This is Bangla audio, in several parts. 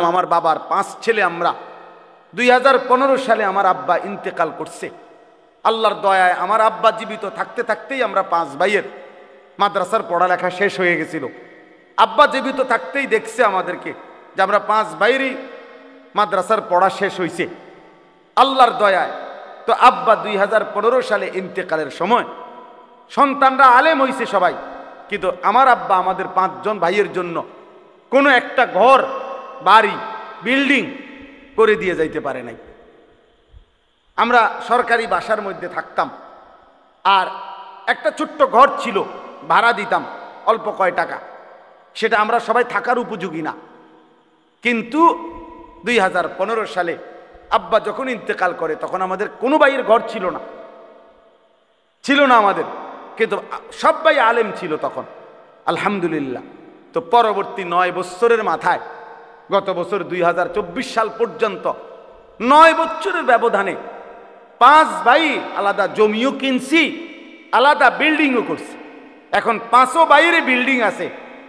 আমার বাবার 5 ছেলে আমরা। 2015 সালে আমার আব্বা ইন্তেকাল করছে। আল্লাহর দয়ায় আমার আব্বা জীবিত থাকতে থাকতেই আমরা 5 ভাইয়ের মাদ্রাসার পড়ালেখা শেষ হয়ে গেছিল। আব্বা জীবিত থাকতেই দেখছে আমাদেরকে যে আমরা 5 ভাইয়েরই মাদ্রাসার পড়া শেষ হয়েছে আল্লাহর দয়ায়। তো আব্বা 2015 সালে ইন্তেকালের সময় সন্তানরা আলেম হয়েছে সবাই, কিন্তু আমার আব্বা আমাদের 5 জন ভাইয়ের জন্য কোনো একটা ঘর, বাড়ি, বিল্ডিং করে দিয়ে যাইতে পারে নাই। আমরা সরকারি বাসার মধ্যে থাকতাম, আর একটা ছোট্ট ঘর ছিল, ভাড়া দিতাম অল্প কয় টাকা, সেটা আমরা সবাই থাকার উপযোগী না। কিন্তু 2015 সালে আব্বা যখন ইন্তেকাল করে তখন আমাদের কোনো ভাইয়ের ঘর ছিল না আমাদের, কিন্তু সব ভাই আলেম ছিল তখন, আলহামদুলিল্লাহ। তো পরবর্তী 9 বছরের মাথায়, গত বছর 2024 সাল পর্যন্ত 9 বছরের ব্যবধানে 5 ভাই আলাদা জমিও কিনছি, আলাদা বিল্ডিংও করছি। এখন 5 ভাইয়ের বিল্ডিং আছে,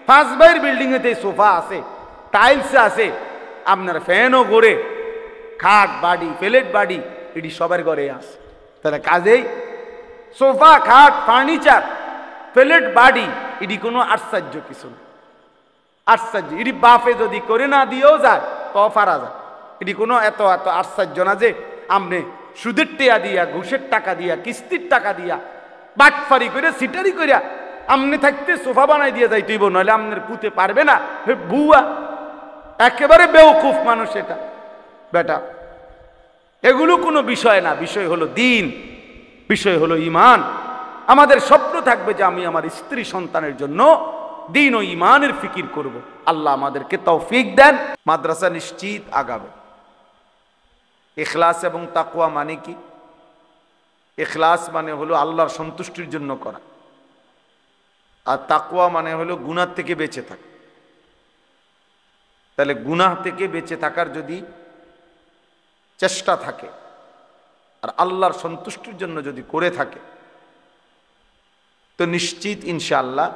5 ভাইয়ের বিল্ডিংয়েতে সোফা আছে, টাইলস আছে, আপনার ফ্যানও ঘোরে, খাট বাড়ি, প্লেট বাড়ি, এটি সবার ঘরে আছে। তাহলে কাজেই সোফা, খাট, ফার্নিচার, প্লেট বাড়ি, এটি কোনো আশ্চর্য কিছু না। আশ্চর্য এটি বাফে যদি করে না দিয়েও যায় তো পারা যায়। এটি কোনো এত আশ্চর্য না যে আপনি সুদের টেয়া দিয়া, ঘুষের টাকা দিয়া, কিস্তির টাকা দিয়া, বাটফারি করে, সিটারি করিয়া আপনি থাকতে সোফা বানাই দিয়ে যাইতেইব, নইলে আপনার পুঁতে পারবে না। বুয়া একেবারে বেওকুফ মানুষ এটা বেটা। এগুলো কোনো বিষয় না, বিষয় হলো দিন, বিষয় হলো ঈমান। আমাদের স্বপ্ন থাকবে যে আমি আমার স্ত্রী সন্তানের জন্য দিন ও ঈমানের ফিকির করব। আল্লাহ আমাদেরকে তৌফিক দেন। মাদ্রাসা নিশ্চিত আগাবে। ইখলাস এবং তাকওয়া মানে কি? ইখলাস মানে হলো আল্লাহর সন্তুষ্টির জন্য করা, আর তাকওয়া মানে হলো গুনাহ থেকে বেঁচে থাকা। তাহলে গুনাহ থেকে বেঁচে থাকার যদি চেষ্টা থাকে আর আল্লাহর সন্তুষ্টির জন্য যদি করে থাকে, তো নিশ্চিত ইনশাআল্লাহ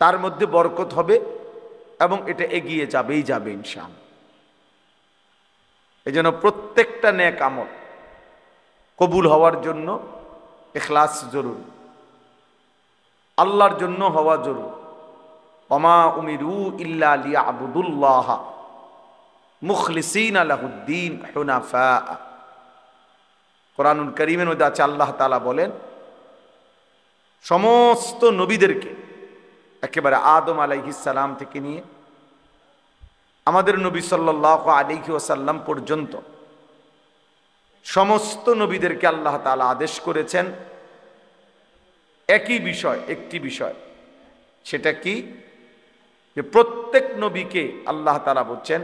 তার মধ্যে বরকত হবে এবং এটা এগিয়ে যাবেই যাবে ইনশাআল্লাহ। এই জন্য প্রত্যেকটা নেক আমল কবুল হওয়ার জন্য ইখলাস জরুরি, আল্লাহর জন্য হওয়া জরুরি। ওমা উমিরু ইল্লা লিয়াবুদুল্লাহ মুখলিসিনা লাহুদ্দিন হুনাফা। কোরআনুল কারীমের মধ্যে আছে, আল্লাহ তাআলা বলেন সমস্ত নবীদেরকে, একেবারে আদম আলাইহিস সালাম থেকে নিয়ে আমাদের নবী সাল্লাল্লাহু আলাইহি ওয়াসাল্লাম পর্যন্ত সমস্ত নবীদেরকে আল্লাহ তাআলা আদেশ করেছেন একই বিষয়, একটি বিষয়। সেটা কি? যে প্রত্যেক নবীকে আল্লাহ তাআলা বলছেন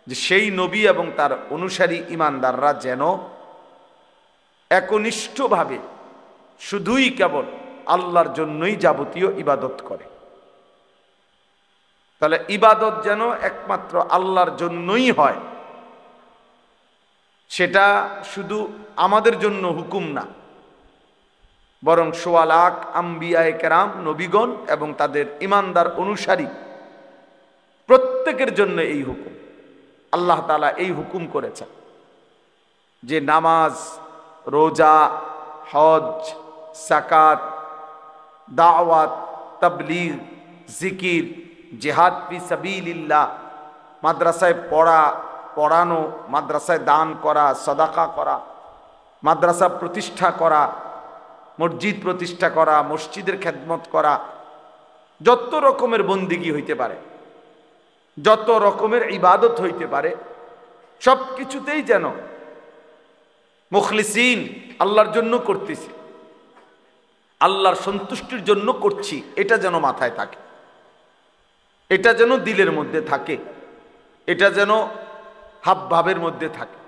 যে সেই নবী এবং তার অনুসারী ঈমানদাররা যেন একনিষ্ঠভাবে শুধুই কেবল আল্লাহর জন্যই যাবতীয় ইবাদত করে। তাহলে ইবাদত যেন একমাত্র আল্লাহর জন্যই হয়, সেটা শুধু আমাদের জন্য হুকুম না, বরং ১৬ লাখ আম্বিয়ায়ে কেরাম, নবীগণ এবং তাদের ঈমানদার অনুসারী প্রত্যেকের জন্য এই হুকুম। আল্লাহ তাআলা এই হুকুম করেছেন যে নামাজ, রোজা, হজ, যাকাত, দাওয়াত, তাবলীগ, জিকির, জিহাদ ফি সাবিলিল্লাহ, মাদ্রাসায় পড়ানো, মাদ্রাসায় দান করা, সাদাকা করা, মাদ্রাসা প্রতিষ্ঠা করা, মসজিদ প্রতিষ্ঠা করা, মসজিদের খেদমত করা, যত রকমের বন্দিগি হইতে পারে, যত রকমের ইবাদত হইতে পারে, সব কিছুতেই যেন মুখলিসিন, আল্লাহর জন্য করতেছি, আল্লাহর সন্তুষ্টির জন্য করছি, এটা যেন মাথায় থাকে, এটা যেন দিলের মধ্যে থাকে, এটা যেন হাবভাবের মধ্যে থাকে।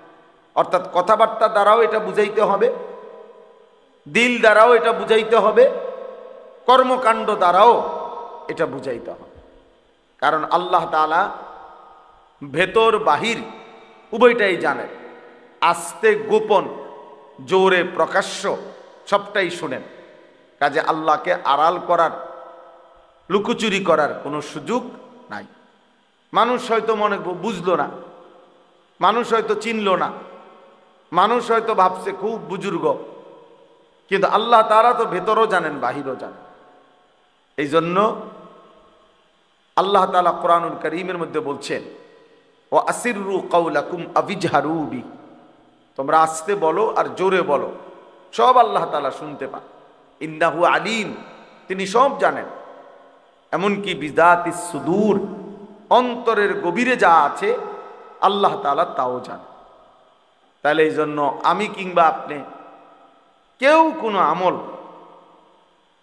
অর্থাৎ কথাবার্তা দ্বারাও এটা বুঝাইতে হবে, দিল দ্বারাও এটা বুঝাইতে হবে, কর্মকাণ্ড দ্বারাও এটা বুঝাইতে হবে। কারণ আল্লাহ তাআলা ভেতর বাহির উভয়টাই জানেন, আস্তে গোপন, জোরে প্রকাশ্য, সবটাই শুনেন। কাজে আল্লাহকে আড়াল করার, লুকোচুরি করার কোনো সুযোগ নাই। মানুষ হয়তো মনে বুঝলো না, মানুষ হয়তো চিনল না, মানুষ হয়তো ভাবছে খুব বুজুর্গ, কিন্তু আল্লাহ তাআলা তো ভেতরও জানেন বাহিরও জানেন। এই জন্য আল্লাহ তাআলা কোরআনুল কারীমের মধ্যে বলছেন, ও আসিররু কাওলাকুম আবিজহারু বি, তোমরা আস্তে বলো আর জোরে বলো, সব আল্লাহ তাআলা শুনতে পান। ইন্নাহু আলিম, তিনি সব জানেন। এমনকি বিযাতিস সুদূর, অন্তরের গভীরে যা আছে আল্লাহ তাআলা তাও জানেন। তাহলে এই জন্য আমি কিংবা আপনি কেউ কোনো আমল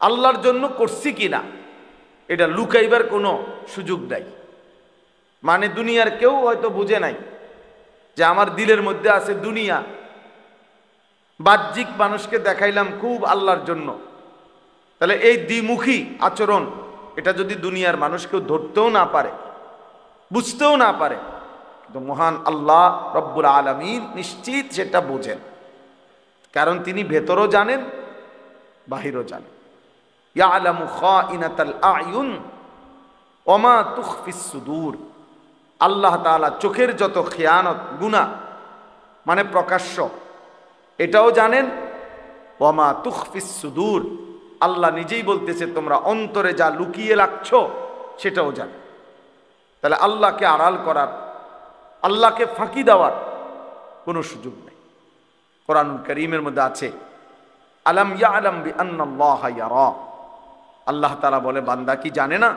আল্লাহর জন্য করছি কিনা এটা লুকাইবার কোনো সুযোগ নাই। মানে দুনিয়ার কেউ হয়তো বুঝে নাই যে আমার দিলের মধ্যে আছে দুনিয়া, বাহ্যিক মানুষকে দেখাইলাম খুব আল্লাহর জন্য, তাহলে এই দ্বিমুখী আচরণ এটা যদি দুনিয়ার মানুষ কেউ ধরতেও না পারে, বুঝতেও না পারে, কিন্তু মহান আল্লাহ রব্বুল আলামিন নিশ্চিত সেটা বোঝেন, কারণ তিনি ভেতরও জানেন বাহিরও জানেন। ইয়ালামু খাইনাতাল আয়ুন ওয়া মা তুখফিস সুদূর, আল্লাহ তাআলা চোখের যত খেয়ানত গুনাহ মানে প্রকাশ্য এটাও জানেন। ওয়া মা তুখফিস সুদূর, আল্লাহ নিজেই বলতেছে তোমরা অন্তরে যা লুকিয়ে রাখছো সেটাও জানেন। তাহলে আল্লাহকে আড়াল করার, আল্লাহকে ফাঁকি দেওয়ার কোনো সুযোগ নেই। কোরআনুল কারীমের মধ্যে আছে আলাম ইয়ালাম বিআন্নাল্লাহা ইয়ারা, আল্লাহ তাআলা বলে বান্দা কি জানে না,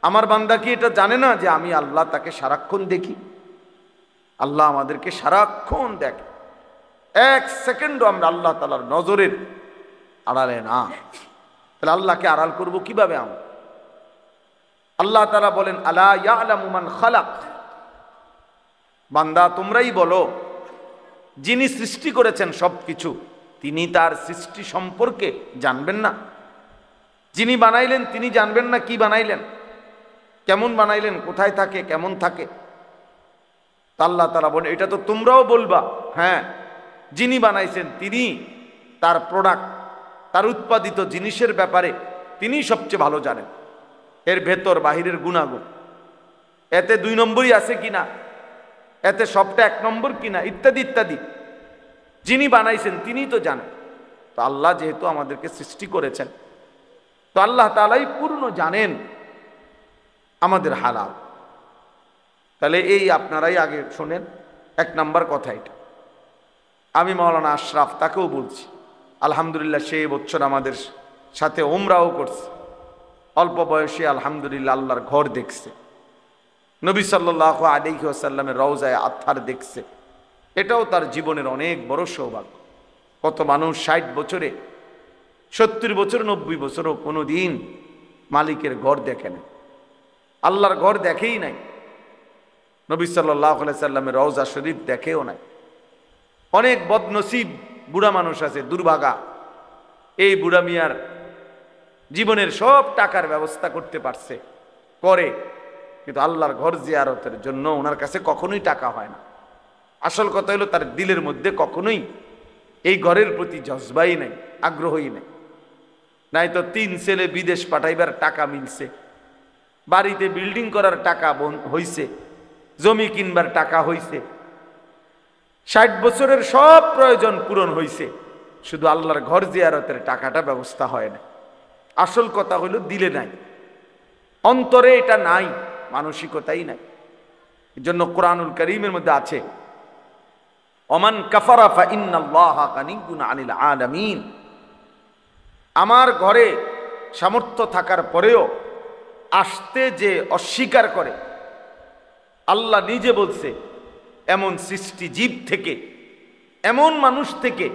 আমার বান্দা কি এটা জানে না যে আমি আল্লাহ তাকে সারাক্ষণ দেখি। আল্লাহ আমাদেরকে সারাক্ষণ দেখে, এক সেকেন্ডও আমরা আল্লাহ তাআলার নজরের আড়ালে না। তাহলে আল্লাহকে আড়াল করব কিভাবে আমরা? আল্লাহ তাআলা বলেন আলা ইয়ালামু মান খালাক, বান্দা তোমরাই বলো যিনি সৃষ্টি করেছেন সবকিছু তিনি তার সৃষ্টি সম্পর্কে জানবেন না? যিনি বানাইলেন তিনি জানবেন না কি বানাইলেন, কেমন বানাইলেন, কোথায় থাকে, কেমন থাকে? আল্লাহ তাআলা বলেন এটা তো তোমরাও বলবা, হ্যাঁ যিনি বানাইছেন তিনি তার প্রোডাক্ট, তার উৎপাদিত জিনিসের ব্যাপারে তিনি সবচেয়ে ভালো জানেন, এর ভেতর বাহিরের গুণাগুণ, এতে 2 নম্বরই আছে কিনা, এতে সবটা 1 নম্বর কিনা, ইত্যাদি ইত্যাদি। যিনি বানাইছেন তিনি তো জানেন। তো আল্লাহ যেহেতু আমাদেরকে সৃষ্টি করেছেন, তো আল্লাহ তাআলাই পূর্ণ জানেন আমাদের হালাল। তাহলে এই আপনারাই আগে শোনেন 1 নম্বর কথা এটা। আমি মাওলানা আশরাফ তাকেও বলছি, আলহামদুলিল্লাহ সেই বছর আমাদের সাথে ওমরাও করছে, অল্প বয়সে আলহামদুলিল্লাহ আল্লাহর ঘর দেখছে, নবী সাল্লাল্লাহু আলাইহি ওয়াসাল্লামের রওজায়ে আতহার দেখছে, এটাও তার জীবনের অনেক বড় সৌভাগ্য। কত মানুষ 60 বছরে, 70 বছর, 90 বছরও কোনো দিন মালিকের ঘর দেখে না, আল্লাহর ঘর দেখেই নাই, নবী সাল্লাল্লাহু আলাইহি সাল্লামের রওজা শরীফ দেখেও নাই। অনেক বদনসিব বুড়া মানুষ আছে, দুর্ভাগা, এই বুড়া মিয়ার জীবনের সব টাকার ব্যবস্থা করতে পারছে, করে, কিন্তু আল্লাহর ঘর জিয়ারতের জন্য ওনার কাছে কখনোই টাকা হয় না। আসল কথা হলো তার দিলের মধ্যে কখনোই এই ঘরের প্রতি জজবাই নাই, আগ্রহই নাই। নাই তো 3 ছেলে বিদেশ পাঠাইবার টাকা মিলছে, বাড়িতে বিল্ডিং করার টাকা হইছে, জমি কিনবার টাকা হইছে, 60 বছরের সব প্রয়োজন পূরণ হইছে, শুধু আল্লাহর ঘর জিয়ারতের টাকাটা ব্যবস্থা হয় না। আসল কথা হলো দিলে নাই, অন্তরে এটা নাই, মানসিকতাই নাই। এজন্য কোরআনুল কারীমের মধ্যে আছে ওমান কাফারা ফা ইন্নাল্লাহা গানিয়্যুন আনিল আলামিন, আমার ঘরে সামর্থ্য থাকার পরেও আসতে যে অস্বীকার করে, আল্লাহ নিজে বলছে এমন সৃষ্টি জীব থেকে, এমন মানুষ থেকে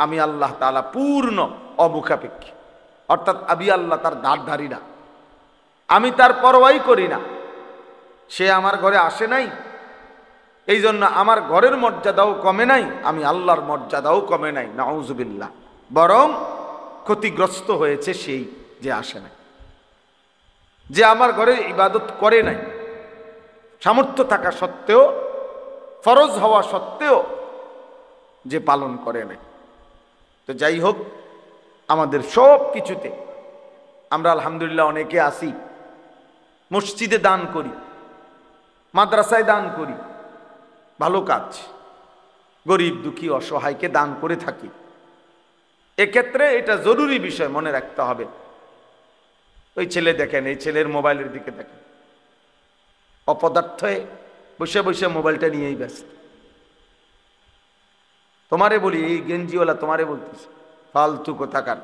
আমি আল্লাহ তাআলা পূর্ণ অমুখাপেক্ষী। অর্থাৎ আমি আল্লাহ তার দ্বারধারী না, আমি তার পরোয়াই করি না। সে আমার ঘরে আসে নাই, এই জন্য আমার ঘরের মর্যাদাও কমে নাই, আমি আল্লাহর মর্যাদাও কমে নাই, নাউজুবিল্লাহ। বরং ক্ষতিগ্রস্ত হয়েছে সেই যে আসে নাই, যে আমার ঘরে ইবাদত করে নাই, সামর্থ্য থাকা সত্ত্বেও, ফরজ হওয়া সত্ত্বেও যে পালন করে নাই। তো যাই হোক, আমাদের সব কিছুতে আমরা আলহামদুলিল্লাহ অনেকে আসি, মসজিদে দান করি, মাদ্রাসায় দান করি, ভালো কাজ, গরিব দুঃখী অসহায়কে দান করে থাকি। এক্ষেত্রে এটা জরুরি বিষয়, মনে রাখতে হবে। ওই ছেলে দেখেন, এই ছেলের মোবাইলের দিকে দেখেন, অপদার্থে বসে বসে মোবাইলটা নিয়েই ব্যস্ত। তোমারে বলি, এই গেঞ্জিওয়ালা তোমারে বলতেছে, ফালতু কোথাকার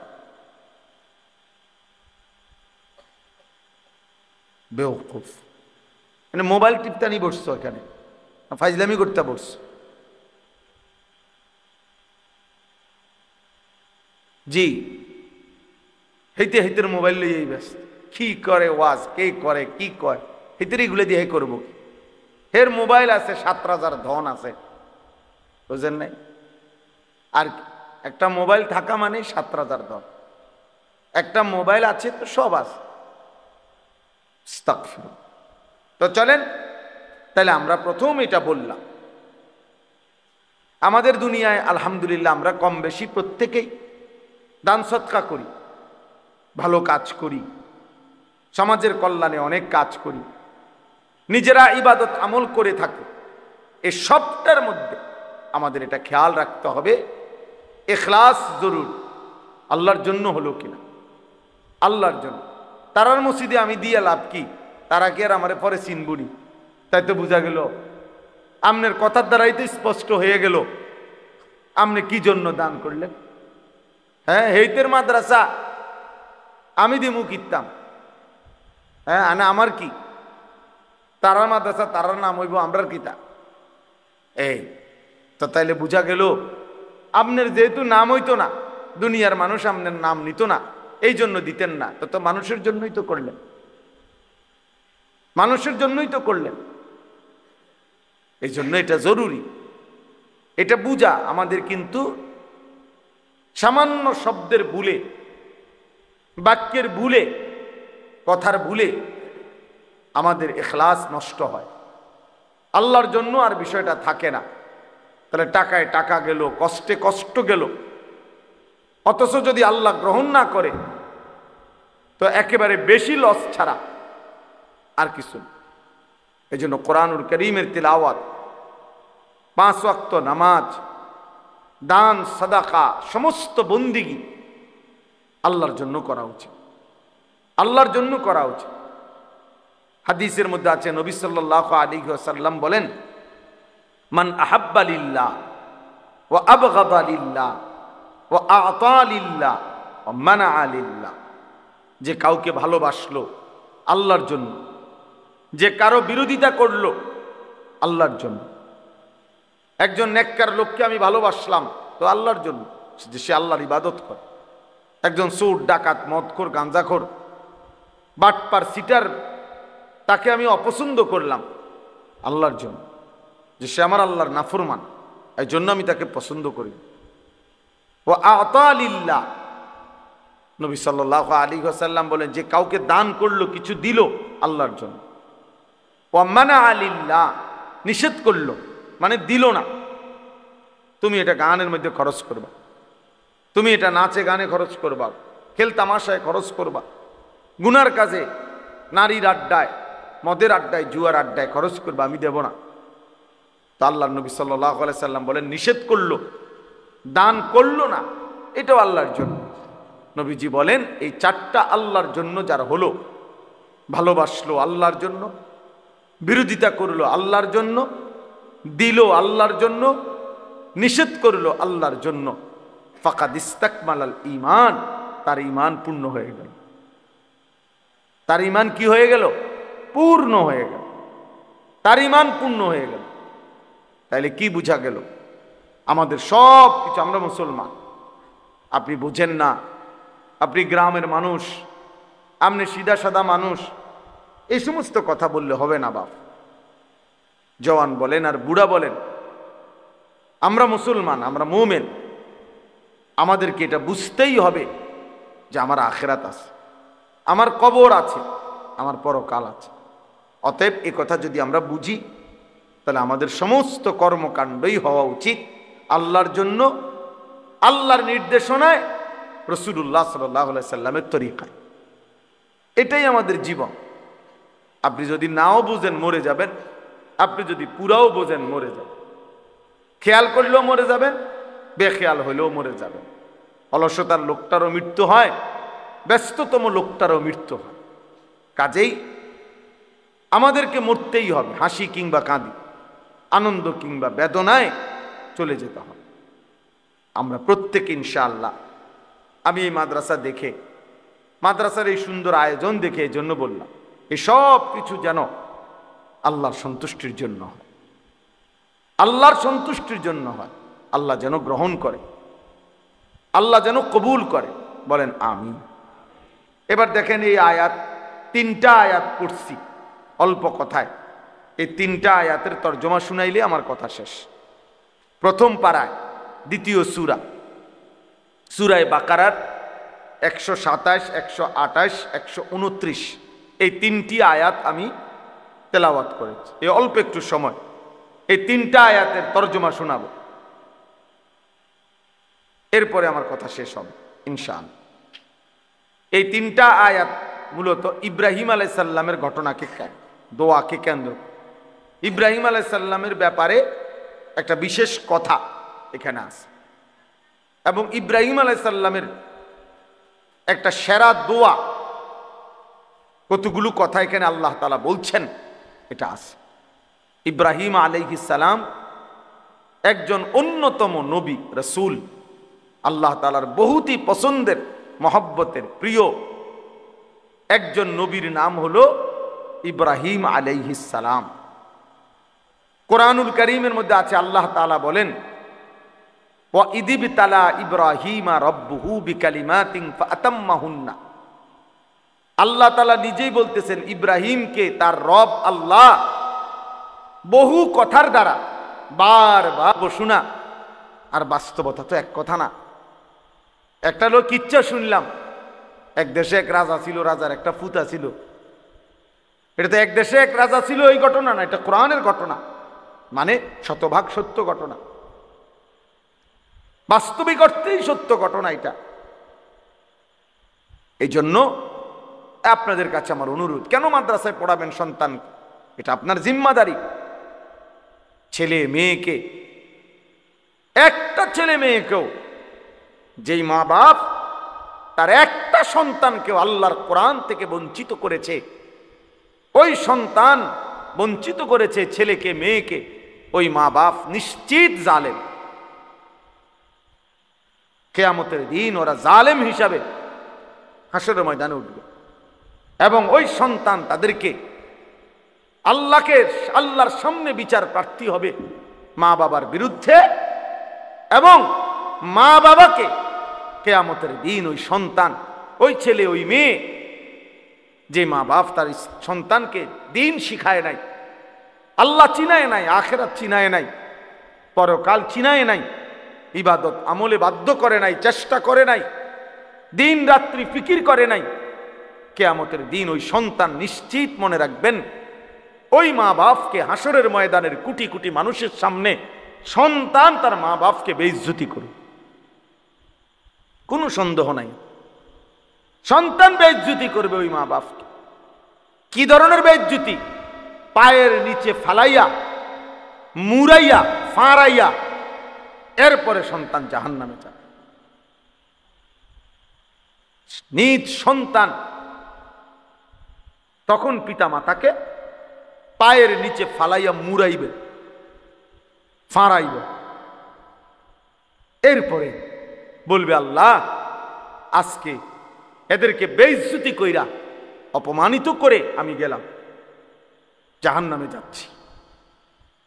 বেওকুফ। মানে মোবাইল টিপতে নিয়ে বসছো, এখানে ফাইজলামি করতে বসছো। জি, হেঁটে হেঁটে মোবাইল লইয়েই ব্যস্ত। কি করে ওয়াজ, কে করে, কি কয়, হেঁটে এগুলো দিয়ে করবো কি? হের মোবাইল আছে, 7,000 ধন আছে, বুঝেন নাই? আর একটা মোবাইল থাকা মানে 7,000 ধন। একটা মোবাইল আছে তো সব আছে। তো চলেন, তাহলে আমরা প্রথম এটা বললাম, আমাদের দুনিয়ায় আলহামদুলিল্লাহ আমরা কম বেশি প্রত্যেকেই দান সৎকা করি, ভালো কাজ করি, সমাজের কল্যাণে অনেক কাজ করি, নিজেরা ইবাদত আমল করে থাকি। এই সবটার মধ্যে আমাদের এটা খেয়াল রাখতে হবে, ইখলাস জরুর, আল্লাহর জন্য হলো কিনা, আল্লাহর জন্য। তারার মসজিদে আমি দিয়ে লাভ কি? তারা কি আর আমারে পরে চিনবুনি? তাই তো বোঝা গেল, আমনের কথার দ্বারাই তো স্পষ্ট হয়ে গেল আপনি কি জন্য দান করলেন। হ্যাঁ, হেইতের মাদ্রাসা আমি দিমু কিতাম, হ্যাঁ, আনা আমার কি? তারার মাদ্রাসা, তারার নাম হইব, আমরার কিতা। এই তো তাইলে বোঝা গেল আপনার যেহেতু নাম হইতো না, দুনিয়ার মানুষ আপনার নাম নিত না, এই জন্য দিতেন না। তো মানুষের জন্যই তো করলেন, মানুষের জন্যই তো করলেন। এই জন্য এটা জরুরি, এটা বুঝা আমাদের। কিন্তু সামান্য শব্দের ভুলে, বাক্যের ভুলে, কথার ভুলে আমাদের ইখলাস নষ্ট হয়, আল্লাহর জন্য আর বিষয়টা থাকে না। তাহলে টাকায় টাকা গেল, কষ্টে কষ্ট গেল, অথচ যদি আল্লাহ গ্রহণ না করে তো একেবারে বেশি লস ছাড়া আর কিছু। এই জন্য কোরআনুল কারীমের তিলাওয়াত, 5 ওয়াক্ত নামাজ, দান সাদাকা, সমস্ত বন্দিগি আল্লাহর জন্য করা উচিত, আল্লাহর জন্য করা উচিত। হাদিসের মধ্যে আছে, নবী সাল্লাল্লাহু আলাইহি ওয়াসাল্লাম বলেন, মান আহাব্বা লিল্লাহ ওয়া আবগাদা লিল্লাহ ওয়া আ'তা লিল্লাহ ওয়া মানাআ লিল্লাহ। যে কাউকে ভালোবাসলো আল্লাহর জন্য, যে কারো বিরোধিতা করলো আল্লাহর জন্য। একজন নেককার লোককে আমি ভালোবাসলাম তো আল্লাহর জন্য, সে আল্লাহর ইবাদত করে। একজন চোর, ডাকাত, মদখোর, গাঁজাখোর, বাটপার, সিটার, তাকে আমি অপছন্দ করলাম আল্লাহর জন্য, যে সে আমার আল্লাহর নাফরমান, এই জন্য আমি তাকে পছন্দ করি। ওয়া আ'তা লিল্লাহ, নবী সাল্লাল্লাহু আলাইহি ওয়াসাল্লাম বলেন, যে কাউকে দান করলো, কিছু দিল আল্লাহর জন্য। ওয়া মানাআ লিল্লাহ, নিষেধ করলো মানে দিল না। তুমি এটা গানের মধ্যে খরচ করবা, তুমি এটা নাচে গানে খরচ করবা, খেল তামাশায় খরচ করবা, গুনার কাজে, নারীর আড্ডায়, মদের আড্ডায়, জুয়ার আড্ডায় খরচ করবা, আমি দেব না। তো আল্লাহর নবী সাল্লাল্লাহু আলাইহি সাল্লাম বলেন, নিষেধ করলো, দান করলো না, এটাও আল্লাহর জন্য। নবীজি বলেন, এই 4টা আল্লাহর জন্য যার হলো, ভালোবাসলো আল্লাহর জন্য, বিরোধিতা করলো আল্লাহর জন্য, দিল আল্লাহর জন্য, নিষেধ করলো আল্লাহর জন্য, ফাকাদ ইস্তাকমালাল ঈমান, তার ঈমান পূর্ণ হয়ে গেল। তার ঈমান কি হয়ে গেল? পূর্ণ হয়ে গেল, তার ঈমান পূর্ণ হয়ে গেল। তাইলে কি বুঝা গেল? আমাদের সব কিছু, আমরা মুসলমান, আপনি বুঝেন না, আপনি গ্রামের মানুষ, আপনি সিধা সাদা মানুষ, এই সমস্ত কথা বললে হবে না। বাপ জওয়ান বলেন আর বুড়া বলেন, আমরা মুসলমান, আমরা মুমিন, আমাদেরকে এটা বুঝতেই হবে যে আমার আখিরাত আছে, আমার কবর আছে, আমার পরকাল আছে। অতএব এই কথা যদি আমরা বুঝি, তাহলে আমাদের সমস্ত কর্মকাণ্ডই হওয়া উচিত আল্লাহর জন্য, আল্লাহর নির্দেশনায়, রাসূলুল্লাহ সাল্লাল্লাহু আলাইহি সাল্লামের তরিকায়। এটাই আমাদের জীবন। আপনি যদি নাও বুঝেন, মরে যাবেন, আপনি যদি পুরাও বোঝেন মরে যাবেন, খেয়াল করলেও মরে যাবেন, বেখেয়াল হইলেও মরে যাবেন। অলসতার লোকটারও মৃত্যু হয়, ব্যস্ততম লোকটারও মৃত্যু হয়। কাজেই আমাদেরকে মরতেই হবে, হাসি কিংবা কাঁদি, আনন্দ কিংবা বেদনায় চলে যেতে হবে। আমরা প্রত্যেকে ইনশাআল্লাহ, আমি এই মাদ্রাসা দেখে, মাদ্রাসার এই সুন্দর আয়োজন দেখে এই জন্য বললাম, এসব কিছু যেন আল্লাহর সন্তুষ্টির জন্য হয়, আল্লাহর সন্তুষ্টির জন্য হয়। আল্লাহ যেন গ্রহণ করে, আল্লাহ যেন কবুল করে, বলেন আমিন। এবার দেখেন এই আয়াত, 3টা আয়াত পড়ছি অল্প কথায়। এই 3টা আয়াতের তর্জমা শুনাইলে আমার কথা শেষ। প্রথম পারায়, দ্বিতীয় সূরা, সূরায়ে বাকারার 127, 128, 129, এই 3টি আয়াত আমি তেলাওয়াত করেছি। এই অল্প একটু সময় এই 3টা আয়াতের তর্জমা শোনাবো, এরপরে আমার কথা শেষ হবে ইনশাআল্লাহ। এই 3টা আয়াত মূলত ইব্রাহিম আলাইহিস সালামের ঘটনাকে, দোয়াকে কেন্দ্র, ইব্রাহিম আলাইহিস সালামের ব্যাপারে একটা বিশেষ কথা এখানে আছে, এবং ইব্রাহিম আলাইহিস সালামের একটা সেরা দোয়া, কতগুলো কথা এখানে আল্লাহ তাআলা বলছেন এটা আছে। ইব্রাহিম আলাইহিস সালাম একজন অন্যতম নবী রাসূল, আল্লাহ তাআলার বহুতই পছন্দের, মহব্বতের, প্রিয় একজন নবীর নাম হলো ইব্রাহিম আলাইহিস সালাম। কোরআনুল কারীমের মধ্যে আছে, আল্লাহ তাআলা বলেন, ওয়া ইযিবতালা ইব্রাহিমা রাব্বুহু বিকালিমাতিন ফাতাম্মাহুন্না। আল্লাহ তাআলা নিজেই বলতেছেন, ইব্রাহিমকে তার রব আল্লাহ বহু কথার দ্বারা বারবার শোনা। আর বাস্তবতা তো এক কথা না। একটা লোক কিচ্ছা শুনলাম, এক দেশে এক রাজা ছিল, রাজার একটা ফুতা ছিল। এটা তো এক দেশে এক রাজা ছিল এই ঘটনা না, এটা কোরআনের ঘটনা, মানে শতভাগ সত্য ঘটনা, বাস্তবিক অর্থেই সত্য ঘটনা এটা। এই জন্য আপনাদের কাছে আমার অনুরোধ, কেন মাদ্রাসায় পড়াবেন সন্তান, এটা আপনার জিম্মাদারি। ছেলে মেয়েকে, একটা ছেলে মেয়েকেও, যেই মা বাপ তার একটা সন্তানকেও আল্লাহর কোরআন থেকে বঞ্চিত করেছে, ওই সন্তান বঞ্চিত করেছে ছেলেকে মেয়েকে, ওই মা বাপ নিশ্চিত জালেম। কিয়ামতের দিন ওরা জালেম হিসাবে হাসরের ময়দানে উঠবে, এবং ওই সন্তান তাদেরকে আল্লাহর সামনে বিচার প্রার্থী হবে মা বাবার বিরুদ্ধে, এবং মা বাবাকে কিয়ামতের দিন ওই সন্তান, ওই ছেলে, ওই মেয়ে, যে মা বাপ তার সন্তানকে দিন শিখায় নাই, আল্লাহ চিনায় নাই, আখিরাত চিনায় নাই, পরকাল চিনায় নাই, ইবাদত আমলে বাধ্য করে নাই, চেষ্টা করে নাই, দিন রাত্রি ফিকির করে নাই, কিয়ামতের দিন ওই সন্তান নিশ্চিত মনে রাখবেন, ওই মা বাপকে হাসরের ময়দানের কোটি কোটি মানুষের সামনে সন্তান তার মা বাপকে বেইজ্জতি করে, কোনো সন্দেহ নাই। সন্তান বেইজ্জতি করবে ওই মা বাপকে। কি ধরনের বেইজ্জতি? পায়ের নিচে ফালাইয়া, মুরাইয়া, ফাঁড়াইয়া, এরপরে সন্তান জাহান্নামে যাবে। নিজ সন্তান তখন পিতা মাতাকে পায়ের নিচে ফালাইয়া মুরাইবে, ফাঁড়াইবে, এরপরে বলবে, আল্লাহ আজকে এদেরকে বেইজ্জতি কইরা, অপমানিত করে আমি গেলাম, জাহান্নামে যাচ্ছি,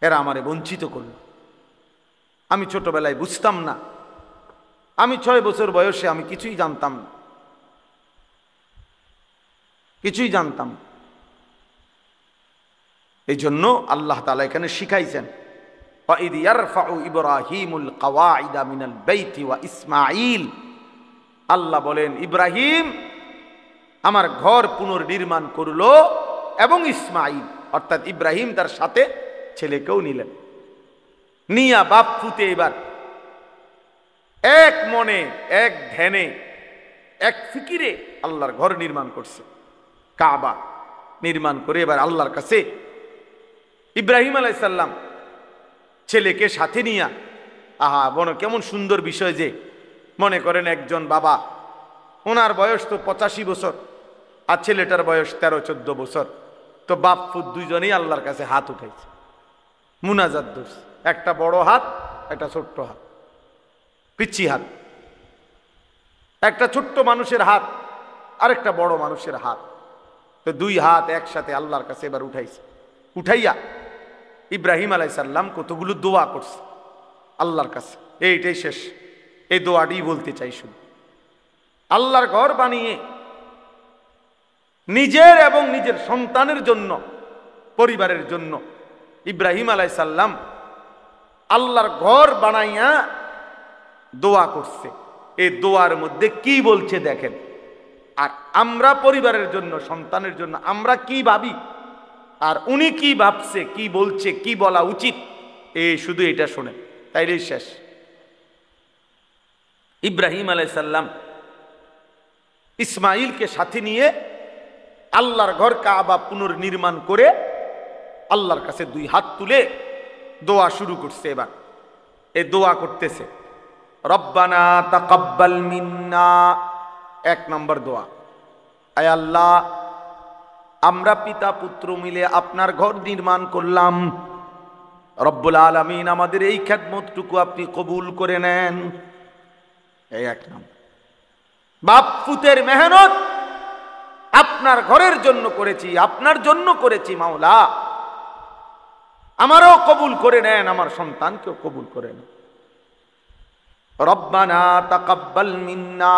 এরা আমারে বঞ্চিত করল। আমি ছোটবেলায় বুঝতাম না, আমি 6 বছর বয়সে আমি কিছুই জানতাম না, কিছুই জানতাম। এই জন্য আল্লাহ তাআলা এখানে শিখাইছেন, وَإِذْ يَرْفَعُ إِبْرَاهِيمُ الْقَوَاعِدَ مِنَ الْبَيْتِ وَإِسْمَاعِيلُ। আল্লাহ বলেন, ইব্রাহিম আমার ঘর পুনর্নির্মাণ করলো, এবং ইসমাইল অর্থাৎ ইব্রাহিম তার সাথে ছেলেকেও নিলেন, নিয়া বাপ ফুতে এবার এক মনে, এক ধ্যানে, এক ফিকিরে আল্লাহর ঘর নির্মাণ করছে, কাবা নির্মাণ করে এবার আল্লাহর কাছে ইব্রাহিম আলাইহিস সালাম ছেলেকে সাথে নিয়া, আহা বনো কেমন সুন্দর বিষয় যে, মনে করেন একজন বাবা, ওনার বয়স তো 85 বছর আর ছেলেটার বয়স 13-14 বছর, তো বাপ ফুত দুইজনেই আল্লাহর কাছে হাত উঠাইছে, মুনাজাত ধরছে, একটা বড় হাত একটা ছোট্ট হাত, পিচ্ছি হাত, একটা ছোট্ট মানুষের হাত আর একটা বড় মানুষের হাত, তো দুই হাত একসাথে আল্লাহর কাছে এবার উঠাইছে। উঠাইয়া ইব্রাহিম আলাইহিস সালাম কতগুলো দোয়া করছে আল্লাহর কাছে, এইটাই শেষ, এই দোয়াটি বলতে চাই শুধু। আল্লাহর ঘর বানিয়ে নিজের এবং নিজের সন্তানের জন্য, পরিবারের জন্য ইব্রাহিম আলাইহিস সালাম আল্লাহর ঘর বানাইয়া দোয়া করছে। এই দোয়ার মধ্যে কি বলছে দেখেন, আর আমরা পরিবারের জন্য, সন্তানের জন্য আমরা কি ভাবি, আর উনি কি ভাবছে, কি বলছে, কি বলা উচিত, এই শুধু এটা শোনেন, তাইলেই শেষ। ইব্রাহিম আলাইহিস সালাম ইসমাইলকে সাথে নিয়ে আল্লাহর ঘর কাবা পুনর্নির্মাণ করে আল্লাহর কাছে দুই হাত তুলে দোয়া শুরু করছে। এবার এই দোয়া করতেছে, রব্বানা তাকাব্বাল মিন্না, 1 নম্বর দোয়া, আয় আল্লাহ আমরা পিতা পুত্র মিলে আপনার ঘর নির্মাণ করলাম, রব্বুল আলামিন আমাদের এই খেদমতটুকু আপনি কবুল করে নেন। এই 1 নম্বর, বাপ পুতের মেহনত আপনার ঘরের জন্য করেছি, আপনার জন্য করেছি, মাওলা আমারও কবুল করে নেন, আমার সন্তানকেও কবুল করে নেন। রব্বানা তাকাব্বাল মিন্না,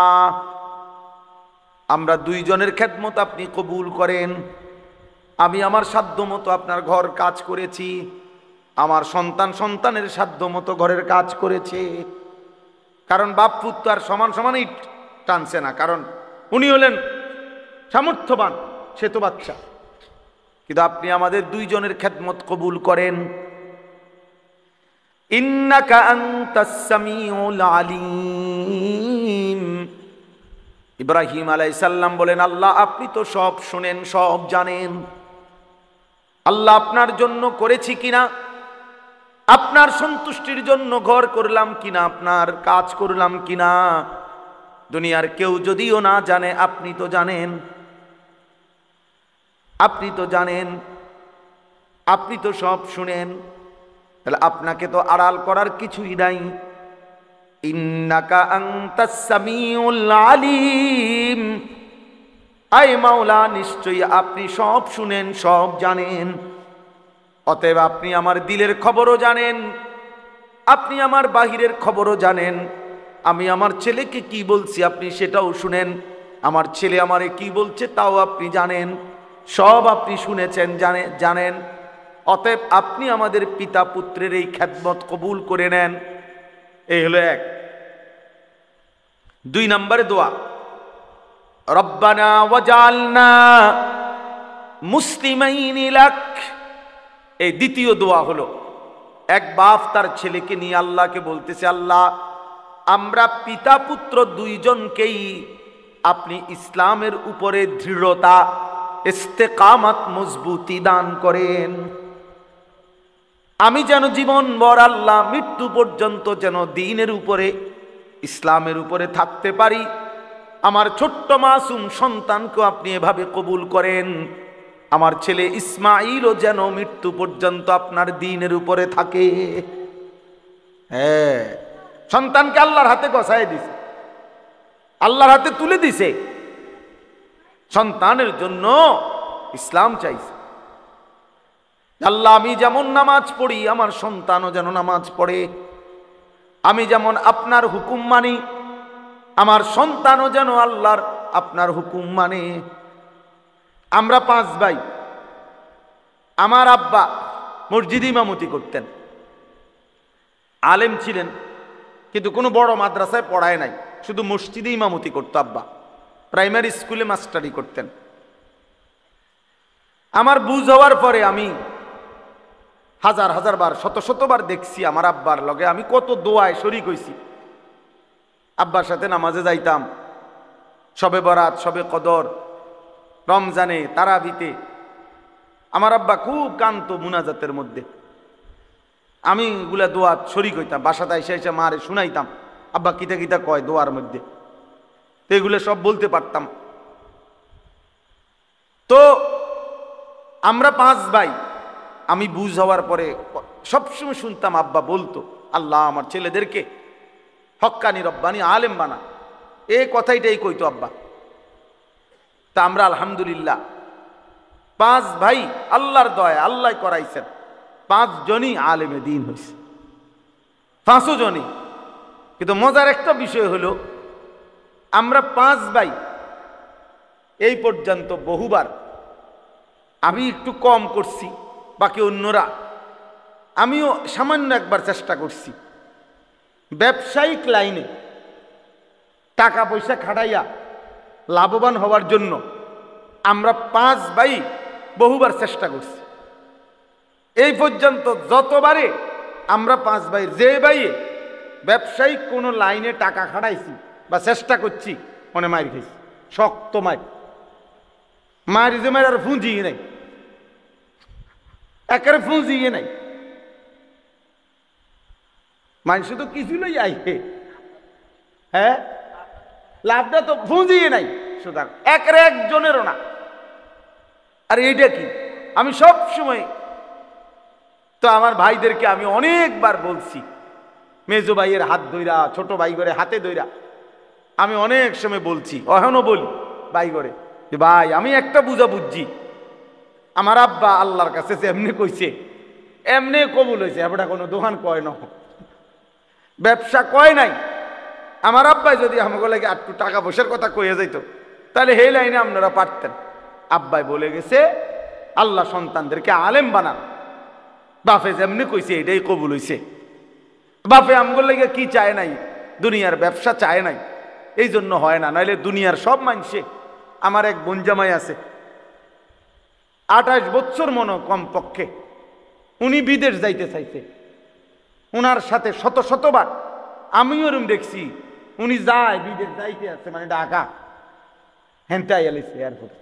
আমরা দুইজনের খেদমত আপনি কবুল করেন। আমি আমার সাধ্য মতো আপনার ঘর কাজ করেছি, আমার সন্তানের সাধ্য মতো ঘরের কাজ করেছে। কারণ বাপ পুত্র আর সমান সমানই টানছে না, কারণ উনি হলেন সামর্থ্যবান, সে তো বাচ্চা, কিন্তু আপনি আমাদের দুইজনের খেদমত কবুল করেন। ইন্নাকা আনতাস সামিউল আলিম, ইব্রাহিম আলাইহিস সালাম বলেন, আল্লাহ আপনি তো সব শুনেন, সব জানেন। আল্লাহ আপনার জন্য করেছি কিনা, আপনার সন্তুষ্টির জন্য ঘর করলাম কিনা, আপনার কাজ করলাম কিনা, দুনিয়ার কেউ যদিও না জানে, আপনি তো জানেন, আপনি তো জানেন, আপনি তো সব শুনেন, তাহলে আপনাকে তো আড়াল করার কিছুই নাই। ইন্নাকা আনতাস সামিউল আলিম, আয় মাওলা নিশ্চয়ই আপনি সব শুনেন, সব জানেন। অতএব আপনি আমার দিলের খবরও জানেন, আপনি আমার বাহিরের খবরও জানেন। আমি আমার ছেলেকে কি বলছি আপনি সেটাও শুনেন, আমার ছেলে আমারে কি বলছে তাও আপনি জানেন, সব আপনি শুনেছেন, জানেন। অতএব আপনি আমাদের পিতা পুত্রের এই খেদমত কবুল করে নেন। এই হলো 1। 2 নম্বরে দোয়া, রব্বানা ওয়াজআলনা মুসলিমাইনি লাক। এই দ্বিতীয় দোয়া হলো, এক বাপ তার ছেলেকে নিয়ে আল্লাহকে বলতেছে, আল্লাহ আমরা পিতা পুত্র দুইজনকেই আপনি ইসলামের উপরে দৃঢ়তা, ইস্তেকামত, মজবুতি দান করেন। আমি যেন জীবনভর আল্লাহ মৃত্যু পর্যন্ত যেন দ্বীনের উপরে, ইসলামের উপরে থাকতে পারি। আমার ছোট্ট মাসুম সন্তানকেও আপনি এভাবে কবুল করেন। আমার ছেলে ইসমাইলও যেন মৃত্যু পর্যন্ত আপনার দ্বীনের উপরে থাকে। হ্যাঁ, সন্তানকে আল্লাহর হাতে গছায় দিছে, আল্লাহর হাতে তুলে দিছে, সন্তানের জন্য ইসলাম চাইছে। আল্লাহ আমি যেমন নামাজ পড়ি আমার সন্তানও যেন নামাজ পড়ে, আমি যেমন আপনার হুকুম মানি আমার সন্তানও যেন আল্লাহর আপনার হুকুম মানে। আমরা 5 ভাই, আমার আব্বা মসজিদে ইমামতি করতেন, আলেম ছিলেন, কিন্তু কোনো বড় মাদ্রাসায় পড়ায় নাই, শুধু মসজিদে ইমামতি করতো আব্বা, প্রাইমারি স্কুলে মাস্টারি করতেন। আমার বুঝ হওয়ার পরে আমি হাজার হাজার বার, শত শতবার দেখছি আমার আব্বার লগে আমি কত দোয়ায় শরীক হইছি। আব্বার সাথে নামাজে যাইতাম, শবে বরাত, শবে কদর, রমজানে, তারাবিতে, আমার আব্বা খুব কান্ত মুনাজাতের মধ্যে, আমি গুলা দোয়া শরীক হইতাম, বাসাতে এসে এসে মারে শুনাইতাম আব্বা কিতা কিতা কয় দোয়ার মধ্যে, তো এগুলো সব বলতে পারতাম। তো আমরা 5 ভাই, আমি বুঝ হওয়ার পরে সবসময় শুনতাম আব্বা বলতো, আল্লাহ আমার ছেলেদেরকে হক্কানি রব্বানি আলেম বানা, এই কথাইটাই কইতো আব্বা। তা আমরা আলহামদুলিল্লাহ 5 ভাই আল্লাহর দয়া, আল্লাহ করাইছেন, 5 জনই আলেমে দিন হয়েছে, 5 জনই। কিন্তু মজার একটা বিষয় হলো, আমরা 5 ভাই এই পর্যন্ত বহুবার, আমি একটু কম করছি বাকি অন্যরা, আমিও সামান্য একবার চেষ্টা করছি ব্যবসায়িক লাইনে টাকা পয়সা খাটাইয়া লাভবান হওয়ার জন্য। আমরা 5 ভাই বহুবার চেষ্টা করছি। এই পর্যন্ত যতবারে আমরা 5 ভাই যে ভাই ব্যবসায়িক কোনো লাইনে টাকা খাটাইছি বা চেষ্টা করছি, মনে মার খেয়েছি, শক্ত মার, মার যে মার আর ফুঁজিয়ে নাই, একেবারে ফুঁজিয়ে নাই, মানুষ তো কিছু লই আইহে, হ্যাঁ লাভটা তো ফুঁজিয়ে নাই, সুতরাং একেবারে একজনেরও না। আর এইটা কি, আমি সব সময় তো আমার ভাইদেরকে আমি অনেকবার বলছি, মেজো ভাইয়ের হাত ধইরা, ছোট ভাই করে হাতে ধইরা আমি অনেক সময় বলছি, এখনো বলি ভাই করে যে ভাই আমি একটা বুঝা বুঝছি, আমার আব্বা আল্লাহর কাছে এমনি কইছে, এমনি কবুল হয়েছে, এবারটা কোনো দোকান কয় না, ব্যবসা কয় নাই। আমার আব্বাই যদি আমাকে লাগে একটু টাকা পয়সার কথা কইয়া যাইত, তাহলে এই লাইনে আপনারা পারতেন। আব্বাই বলে গেছে আল্লাহ সন্তানদেরকে আলেম বানান, বাপে যেমনি কইছে এটাই কবুল হইছে। বাপে আমগুলো লাগে কি চায় নাই, দুনিয়ার ব্যবসা চায় নাই, এই জন্য হয় না, নাইলে দুনিয়ার সব মানুষে। আমার এক বোনজামাই আছে 28 বছর মনে কম পক্ষে, উনি বিদেশ যাইতে চাইছে, উনার সাথে শত শতবার আমিও এরম দেখছি, উনি যায় বিদেশ যাইতে আছে, মানে ঢাকা হেনতে আইয়ালিছে এয়ারপোর্ট,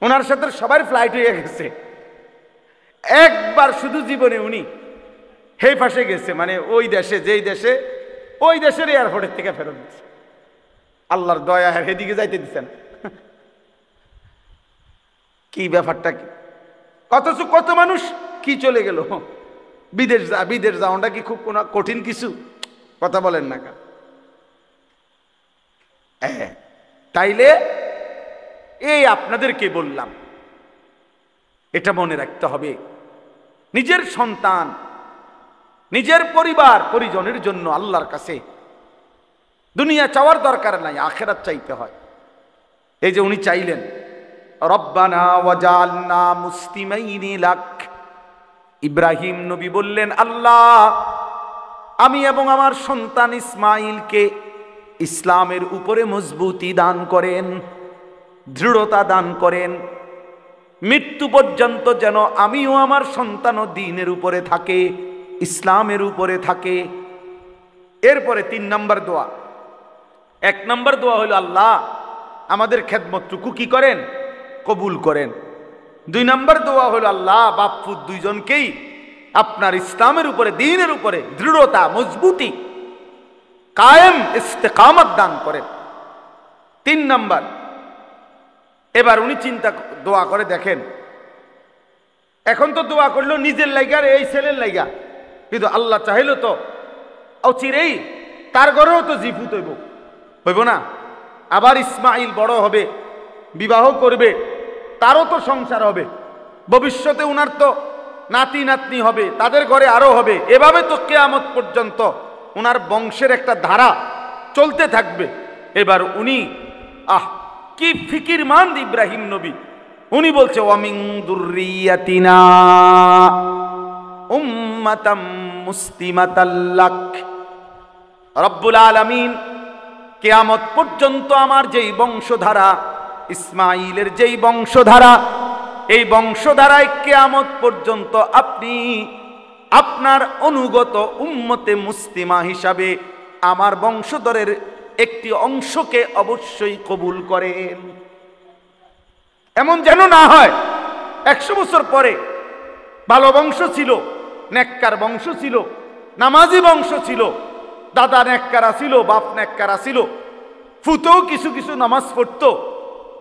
ওনার সাথে সবার ফ্লাইট হয়ে গেছে। একবার শুধু জীবনে উনি সেই পাশে গেছে, মানে ওই দেশে, যেই দেশে, ওই দেশের এয়ারপোর্টের থেকে ফেরত দিচ্ছে। আল্লাহর দয়া হেদিকে যাইতে দিচ্ছেন, কি ব্যাপারটা কি? অথচ কত মানুষ কি চলে গেল বিদেশ, বিদেশ যাওয়াটা কি খুব কোনো কঠিন কিছু? কথা বলেন না কা? তাইলে এই আপনাদেরকে বললাম, এটা মনে রাখতে হবে, নিজের সন্তান, নিজের পরিবার পরিজনের জন্য আল্লাহর কাছে দুনিয়া চাওয়ার দরকার নাই, আখিরাত চাইতে হয়। এই যে উনি চাইলেন রব্বানা ওয়াজআলনা মুসলিমাইনি লাক, ইব্রাহিম নবী বললেন আল্লাহ আমি এবং আমার সন্তান ইসমাইলকে ইসলামের উপরে মজবুতি দান করেন, দৃঢ়তা দান করেন, মৃত্যু পর্যন্ত যেন আমিও আমার সন্তানও দ্বীনের উপরে থাকে, ইসলামের উপরে থাকে। এরপরে 3 নম্বর দোয়া। 1 নম্বর দোয়া হলো আল্লাহ আমাদের খেদমতটুকু কি করেন, কবুল করেন। 2 নম্বর দোয়া হলো আল্লাহ বাপ্পু 2 জনকেই আপনার ইসলামের উপরে, দ্বীনের উপরে দৃঢ়তা, মজবুতি, কায়েম ইস্তেকামত দান করেন। 3 নম্বর, এবার উনি চিন্তা দোয়া করে দেখেন, এখন তো দোয়া করলো নিজের লাইগা আর এই ছেলের লাইগা, কিন্তু আল্লাহ চাইলো তো অচিরেই তার ঘরেও তো জিফুত হইব না, আবার ইসমাইল বড় হবে, বিবাহ করবে, তারও তো সংসার হবে, ভবিষ্যতে উনার তো নাতি নাতনি হবে, তাদের ঘরে আরো হবে, এভাবে তো কিয়ামত পর্যন্ত উনার বংশের একটা ধারা চলতে থাকবে। এবার উনি কি ফিকিরমান ইব্রাহিম নবী, উনি বলছে ওয়ামিন যুররিয়াতিনা উম্মাতাম মুসলিমাতাল লাক, রব্বুল আলামিন কিয়ামত পর্যন্ত আমার যেই বংশধারা, ইসমাইলের যেই বংশধারা, এই বংশধারায় কিয়ামত পর্যন্ত আপনি আপনার অনুগত উম্মতে মুসলিমা হিসাবে আমার বংশধরের একটি অংশকে অবশ্যই কবুল করেন। এমন যেন না হয় 100 বছর পরে ভালো বংশ ছিল, নেককার বংশ ছিল, নামাজি বংশ ছিল, দাদা নেককার ছিল, বাপ নেককার ছিল, ফুতেও কিছু কিছু নামাজ পড়তো।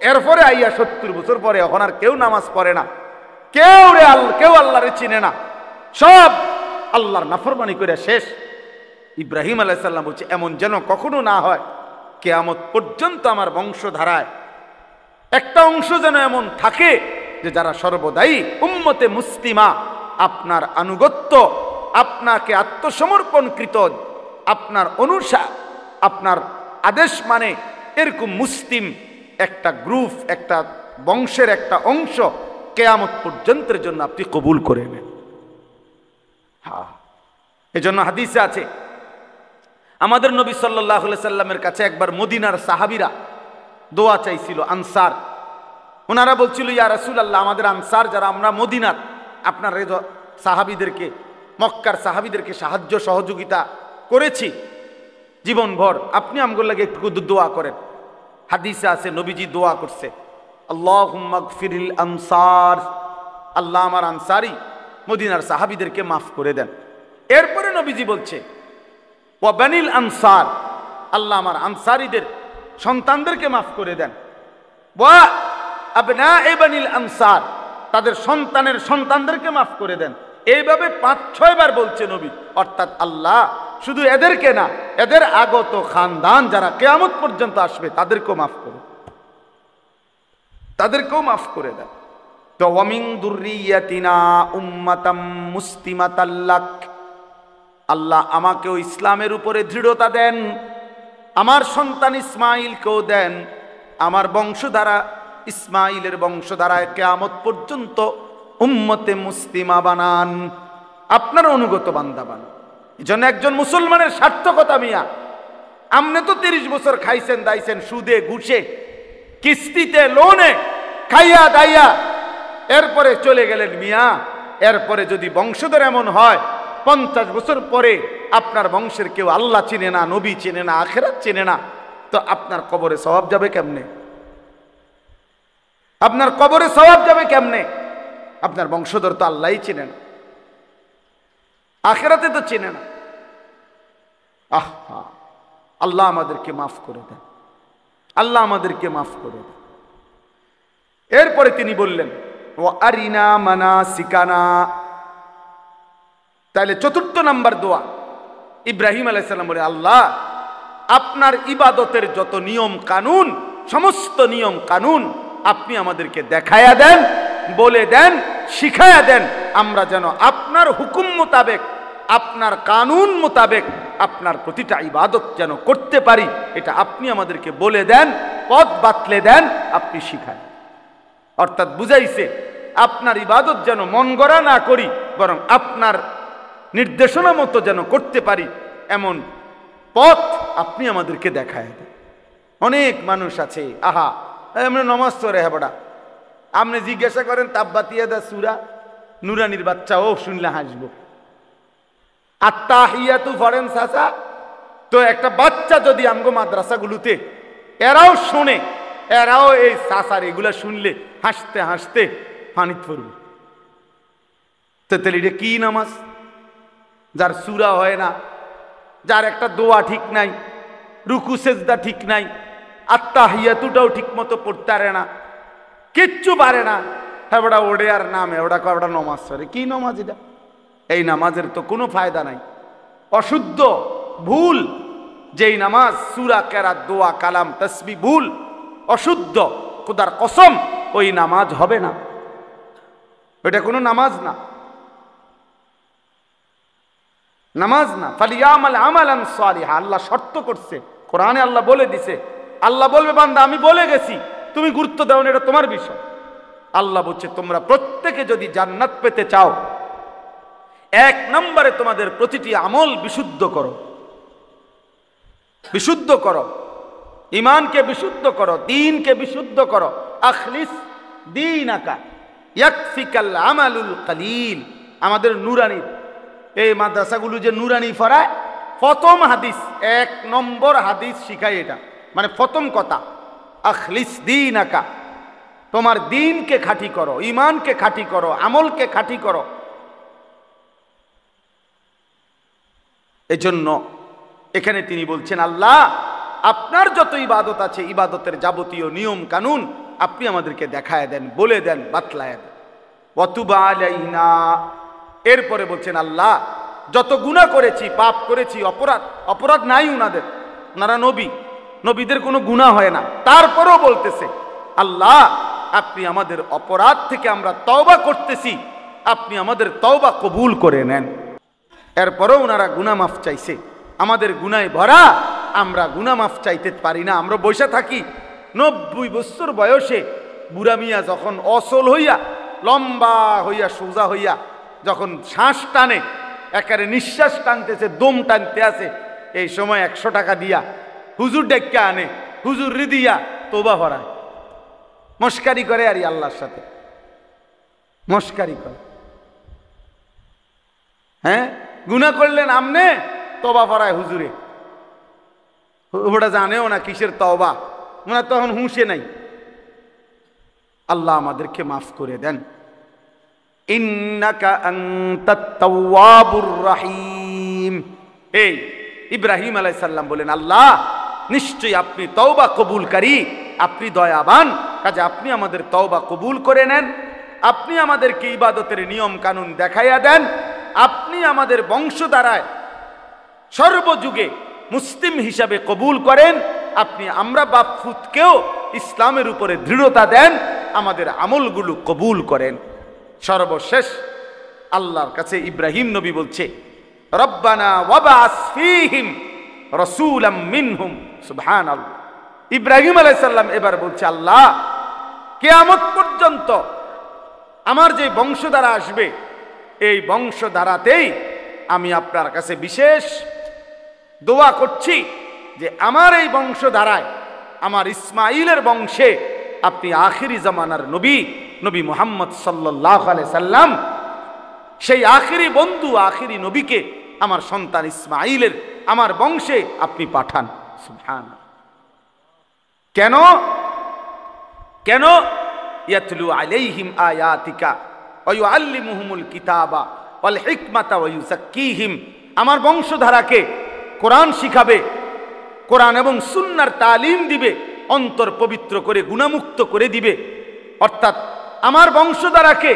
এরপরে আইয়া 70 বছর পরে এখন আর কেউ নামাজ পড়ে না, কেউ আল্লাহরে চিনে না, সব আল্লাহর নাফরমানি করে শেষ। ইব্রাহিম আলাইহিস সালাম বলছে এমন যেন কখনো না হয়, কিয়ামত পর্যন্ত আমার বংশধারায় একটা অংশ যেন এমন থাকে যে যারা সর্বদাই উম্মতে মুসলিমা, আপনার আনুগত্য, আপনাকে আত্মসমর্পণকৃত, আপনার আপনার আদেশ মানে এরকম মুসলিম একটা গ্রুপ, একটা বংশের একটা অংশ কিয়ামত পর্যন্তের জন্য আপনি কবুল করে নেন। হ্যাঁ, এজন্য হাদিসে আছে আমাদের নবী সাল্লাল্লাহু আলাইহি সাল্লামের কাছে একবার মদিনার সাহাবীরা দোয়া চাইছিল, আনসার। ওনারা বলছিল, ইয়া রাসূলুল্লাহ, আমাদের আনসার যারা আমরা মদিনার আপনার সাহাবীদেরকে, মক্কার সাহাবীদেরকে সাহায্য সহযোগিতা করেছি জীবনভর, আপনি আমগুলো লাগে একটু দোয়া করেন। হাদিসে আছে নবীজি দোয়া করছে, আল্লাহুম্মা গফিরিল আনসার, আল্লাহ আমার আনসারি মদিনার সাহাবীদেরকে মাফ করে দেন। এরপরে নবীজি বলছে ওয়া বানিল আনসার, আল্লাহ আমার আনসারীদের সন্তানদেরকে মাফ করে দেন। ওয়া আবনায়ে বানিল আনসার, তাদের সন্তানের সন্তানদেরকে মাফ করে দেন। এইভাবে 5-6 বার বলছে নবী। অর্থাৎ আল্লাহ শুধু এদেরকে না, এদের আগত খানদান যারা কিয়ামত পর্যন্ত আসবে তাদেরকেও মাফ করে, তাদেরকেও মাফ করে দেন। তো ওয়ামিন দুররিয়াতিনা উম্মাতাম মুসলিমাতাল লাক, আল্লাহ আমাকেও ইসলামের উপরে দৃঢ়তা দেন, আমার সন্তান ইসমাইলকেও দেন, আমার বংশধারা ইসমাইলের বংশধারায় কিয়ামত পর্যন্ত উম্মতে মুসলিমা বানান, আপনার অনুগত বান্দা বানান। এজন্য একজন মুসলমানের সার্থকতা মিয়া, আপনি তো 30 বছর খাইছেন দাইছেন সুদে ঘুষে কিস্তিতে লোনে খাইয়া দাইয়া, এরপরে চলে গেলেন মিয়া। এরপরে যদি বংশধর এমন হয় 50 বছর পরে আপনার বংশের কেউ আল্লাহ চিনে না, নবী চিনে না, আখিরাত চিনে না, তো আপনার কবরে সওয়াব যাবে কেমনে? আপনার কবরে সওয়াব যাবে কেমনে? আপনার বংশধর তো আল্লাহই চিনে না, আখিরাতে তো চিনে না। আহা, আল্লাহ আমাদেরকে মাফ করে দেন, আল্লাহ আমাদেরকে মাফ করে দেন। এরপরে তিনি বললেন ওয়া আরিনা মানাসিকানা। তাহলে 4 নম্বর দোয়া ইব্রাহিম আলাইহিস সালাম বলে, আল্লাহ আপনার ইবাদতের যত নিয়ম কানুন, সমস্ত নিয়ম কানুন আপনি আমাদেরকে দেখায়া দেন, বলে দেন, শিখায়া দেন, আমরা যেন আপনার হুকুম মোতাবেক, আপনার কানুন মোতাবেক আপনার প্রতিটা ইবাদত যেন করতে পারি, এটা আপনি আমাদেরকে বলে দেন, পথ বাতলে দেন, আপনি শিখান। অর্থাৎ বুঝাইছে আপনার ইবাদত যেন মন গড়া না করি, বরং আপনার নির্দেশনা মতো যেন করতে পারি, এমন পথ আপনি আমাদেরকে দেখায় দেন। অনেক মানুষ আছে, আহা আমরা নমাজ পড়ে, হ্যাঁ বড়া, আপনি জিজ্ঞাসা করেন তাব্বাতিয়াদা সূরা নুরানির বাচ্চা, ও শুনলে হাসবো। আত্তাহিয়াতু পড়েন চাচা, তো একটা বাচ্চা যদি আমগো মাদ্রাসাগুলোতে এরাও শোনে, এরাও এই চাচার এগুলা শুনলে হাসতে হাসতে পানিত পড়বে। তো তাহলে এটা কি নামাজ? যার সূরা হয় না, যার একটা দোয়া ঠিক নাই, রুকু সেজদা ঠিক নাই, আত্তাহিয়াতুটাও ঠিক মতো পড়তে পারে না, কিচ্ছু পারে না, হ্যাঁ ওটা ওড়ে আর নামে ওটা কটা নমাজ পড়ে। কি নমাজ এটা? এই নামাজের তো কোনো ফায়দা নাই, অশুদ্ধ, ভুল। যেই নামাজ সূরা কেরাত দোয়া কালাম তাসবিহ ভুল, অশুদ্ধ, খোদার কসম ওই নামাজ হবে না, ওইটা কোনো নামাজ না, নামাজ না। ফালিয়ামাল আমালান সালিহা, আল্লাহ শর্ত করছে কোরআনে, আল্লাহ বলে দিছে, আল্লাহ বলবে বান্দা আমি বলে গেছি, তুমি গুরুত্ব দাও না, এটা তোমার বিষয়। আল্লাহ বলছে তোমরা প্রত্যেকে যদি জান্নাত পেতে চাও, 1 নম্বরে তোমাদের প্রতিটি আমল বিশুদ্ধ করো, বিশুদ্ধ করো, ইমানকে বিশুদ্ধ করো, দ্বীনকে বিশুদ্ধ করো। আখলিস দীনাকা ইয়াকফিকাল আমালুল কলিল। আমাদের নুরানি এই মাদ্রাসাগুলো যে নুরানি পড়ায়, প্রথম হাদিস 1 নম্বর হাদিস শিখায় এটা, মানে প্রথম কথা আখলিস দীনাকা তোমার দ্বীনকে খাঁটি করো, ঈমানকে খাঁটি করো, আমলকে খাঁটি করো। এজন্য এখানে তিনি বলছেন, আল্লাহ আপনার যত ইবাদত আছে ইবাদতের যাবতীয় নিয়ম কানুন আপনি আমাদেরকে দেখায় দেন, বলে দেন, বাতলায় দেন। ওয়াতুবা আলাইনা, এরপরে বলছেন আল্লাহ যত গুনাহ করেছি, পাপ করেছি, অপরাধ নাই উনাদের, ওনারা নবীদের কোনো গুনাহ হয় না, তারপরেও বলতেছে আল্লাহ আপনি আমাদের অপরাধ থেকে আমরা তওবা করতেছি, আপনি আমাদের তওবা কবুল করে নেন। এরপরেও ওনারা গুনাহ মাফ চাইছে, আমাদের গুনায় ভরা, আমরা গুনাহ মাফ চাইতে পারি না। আমরা বসে থাকি 90 বছর বয়সে বুড়া মিয়া যখন অচল হইয়া, লম্বা হইয়া, সোজা হইয়া যখন শ্বাস টানে, একেবারে নিঃশ্বাস টানতেছে, দম টানতে আছে, এই সময় 100 টাকা দিয়া হুজুর ডেকে আনে, হুজুর দিয়া তওবা ভরায়, মস্কারি করে আর আল্লাহর সাথে মস্কারি করে। হ্যাঁ, গুনাহ করলেন আমনে, তওবা ভরায় হুজুরে, ওটা জানেও না কিসের তওবা, ওনার তখন হুঁশে নাই। আল্লাহ আমাদেরকে মাফ করে দেন। ইন্নাকা আনতাত তাওয়াবুর রহিম। এই ইব্রাহিম আলাইহিস সালাম বলেন, আল্লাহ নিশ্চয়ই আপনি তওবা কবুলকারী, আপনি দয়াবান, কাজে আপনি আমাদের তওবা কবুল করে নেন, আপনি আমাদেরকে ইবাদতের নিয়ম কানুন দেখাইয়া দেন, আপনি আমাদের বংশধারায় সর্বযুগে মুসলিম হিসাবে কবুল করেন, আপনি আমরা বাপফুতকেও ইসলামের উপরে দৃঢ়তা দেন, আমাদের আমলগুলো কবুল করেন। সর্বশেষ আল্লাহর কাছে ইব্রাহিম নবী বলছে, রব্বানা ওয়াবআস ফীহিম রাসূলাম মিনহুম। সুবহানাল্লাহ। ইব্রাহিম আলাইহিস সালাম এবার বলছে, আল্লাহ কিয়ামত পর্যন্ত আমার যে বংশধারা আসবে, এই বংশধারাতেই আমি আপনার কাছে বিশেষ দোয়া করছি যে আমার এই বংশধারায়, আমার ইসমাইলের বংশে আপনি আখিরি জামানার নবী মুহাম্মদ সাল্লাল্লাহু আলাইহি সাল্লাম, সেই আখিরি বন্ধু, আখিরি নবীকে আমার সন্তান ইসমাইলের আমার বংশে আপনি পাঠান। সুবহানাল্লাহ। কেন কেন ইয়াতলু আলাইহিম আয়াতিকা ওয়া ইউআল্লিমুহুমুল কিতাবা ওয়াল হিকমাতা ওয়া ইউযাক্কিহিম, আমার বংশধারাকে কোরআন শিখাবে, কোরআন এবং সুন্নাহর তালিম দিবে, অন্তর পবিত্র করে গুনাহমুক্ত করে দিবে। অর্থাৎ আমার বংশধারাকে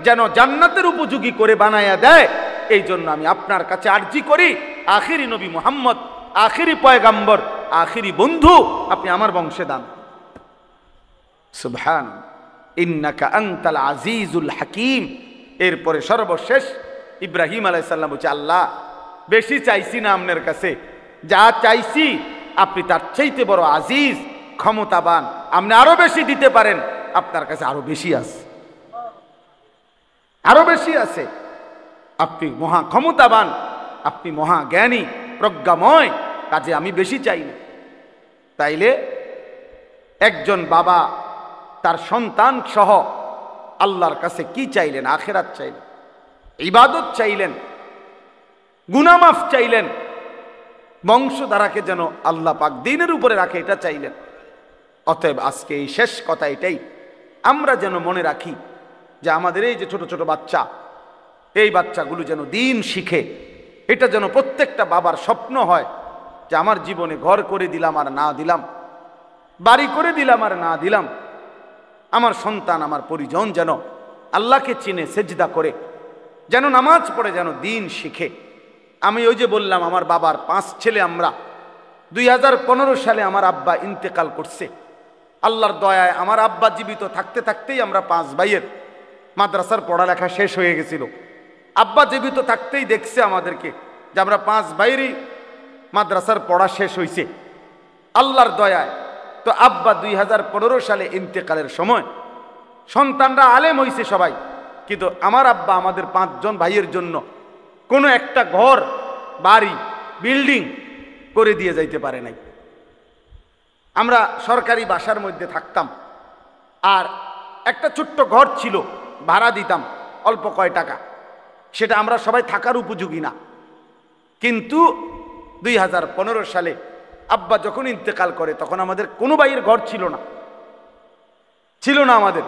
যেন জান্নাতের উপযোগী করে বানায়া দেয়, এই জন্য আমি আপনার কাছে আরজি করি, আখিরি নবী মুহাম্মদ, আখিরি পয়গাম্বর, আখিরি বন্ধু আপনি আমার বংশে দান। সুবহান, ইন্নাকা আনতাল আজিজুল হাকিম। এরপরে সর্বশেষ ইব্রাহিম আলাইহিস সালাম বলছে, আল্লাহ বেশি চাইছি না আপনার কাছে, যা চাইছি আপনি তার চাইতে বড় আজিজ, ক্ষমতাবান, আপনি আরো বেশি দিতে পারেন, আপনার কাছে আরো বেশি আছে, আরো বেশি আছে, আপনি মহা ক্ষমতাবান, আপনি মহা জ্ঞানী, প্রজ্ঞাময়, কাজে আমি বেশি চাই না। তাইলে একজন বাবা তার সন্তান সহ আল্লাহর কাছে কি চাইলেন? আখিরাত চাইলেন, ইবাদত চাইলেন, গুনাহ মাফ চাইলেন, বংশধারাকে যেন আল্লাহ পাক দ্বীনের উপরে রাখে, এটা চাইলেন। অতএব আজকে এই শেষ কথা এটাই, আমরা যেন মনে রাখি যে আমাদের এই যে ছোট ছোট বাচ্চা, এই বাচ্চাগুলো যেন দ্বীন শিখে, এটা যেন প্রত্যেকটা বাবার স্বপ্ন হয় যে আমার জীবনে ঘর করে দিলাম আর না দিলাম, বাড়ি করে দিলাম আর না দিলাম, আমার সন্তান, আমার পরিজন যেন আল্লাহকে চিনে সেজদা করে, যেন নামাজ পড়ে, যেন দ্বীন শিখে। আমি ওই যে বললাম, আমার বাবার 5 ছেলে, আমরা 2015 সালে আমার আব্বা ইন্তেকাল করছে। আল্লাহর দয়ায় আমার আব্বা জীবিত থাকতে থাকতেই আমরা 5 ভাইয়ের মাদ্রাসার পড়ালেখা শেষ হয়ে গেছিল। আব্বা জীবিত থাকতেই দেখছে আমাদেরকে যে আমরা 5 ভাইয়েরই মাদ্রাসার পড়া শেষ হয়েছে আল্লাহর দয়ায়। তো আব্বা 2015 সালে ইন্তেকালের সময় সন্তানরা আলেম হয়েছে সবাই, কিন্তু আমার আব্বা আমাদের 5 জন ভাইয়ের জন্য কোনো একটা ঘর, বাড়ি, বিল্ডিং করে দিয়ে যাইতে পারে নাই। আমরা সরকারি বাসার মধ্যে থাকতাম, আর একটা ছোট্ট ঘর ছিল, ভাড়া দিতাম অল্প কয় টাকা, সেটা আমরা সবাই থাকার উপযোগী না। কিন্তু 2015 সালে আব্বা যখন ইন্তেকাল করে তখন আমাদের কোনো ভাইয়ের ঘর ছিল না, ছিল না আমাদের,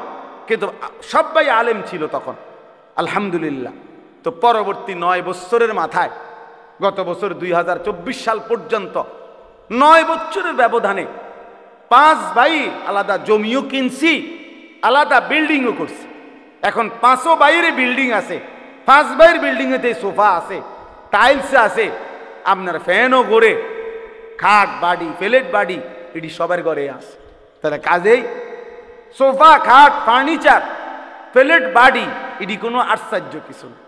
কিন্তু সবাই আলেম ছিল তখন আলহামদুলিল্লাহ। তো পরবর্তী 9 বছরের মাথায় গত বছর 2024 সাল পর্যন্ত 9 বছরের ব্যবধানে 5 ভাই আলাদা জমিও কিনছি, আলাদা বিল্ডিংও করছি। এখন 5ও বাইরে বিল্ডিং আছে, 5 ভাইয়ের বিল্ডিং এতে সোফা আছে, টাইলস আছে, আপনার ফ্যানও ঘরে, খাট বাড়ি প্লেট বাড়ি এটি সবার ঘরে আছে। তাহলে কাজেই সোফা খাট ফার্নিচার প্লেট বাড়ি এটি কোনো আশ্চর্য কিছু না,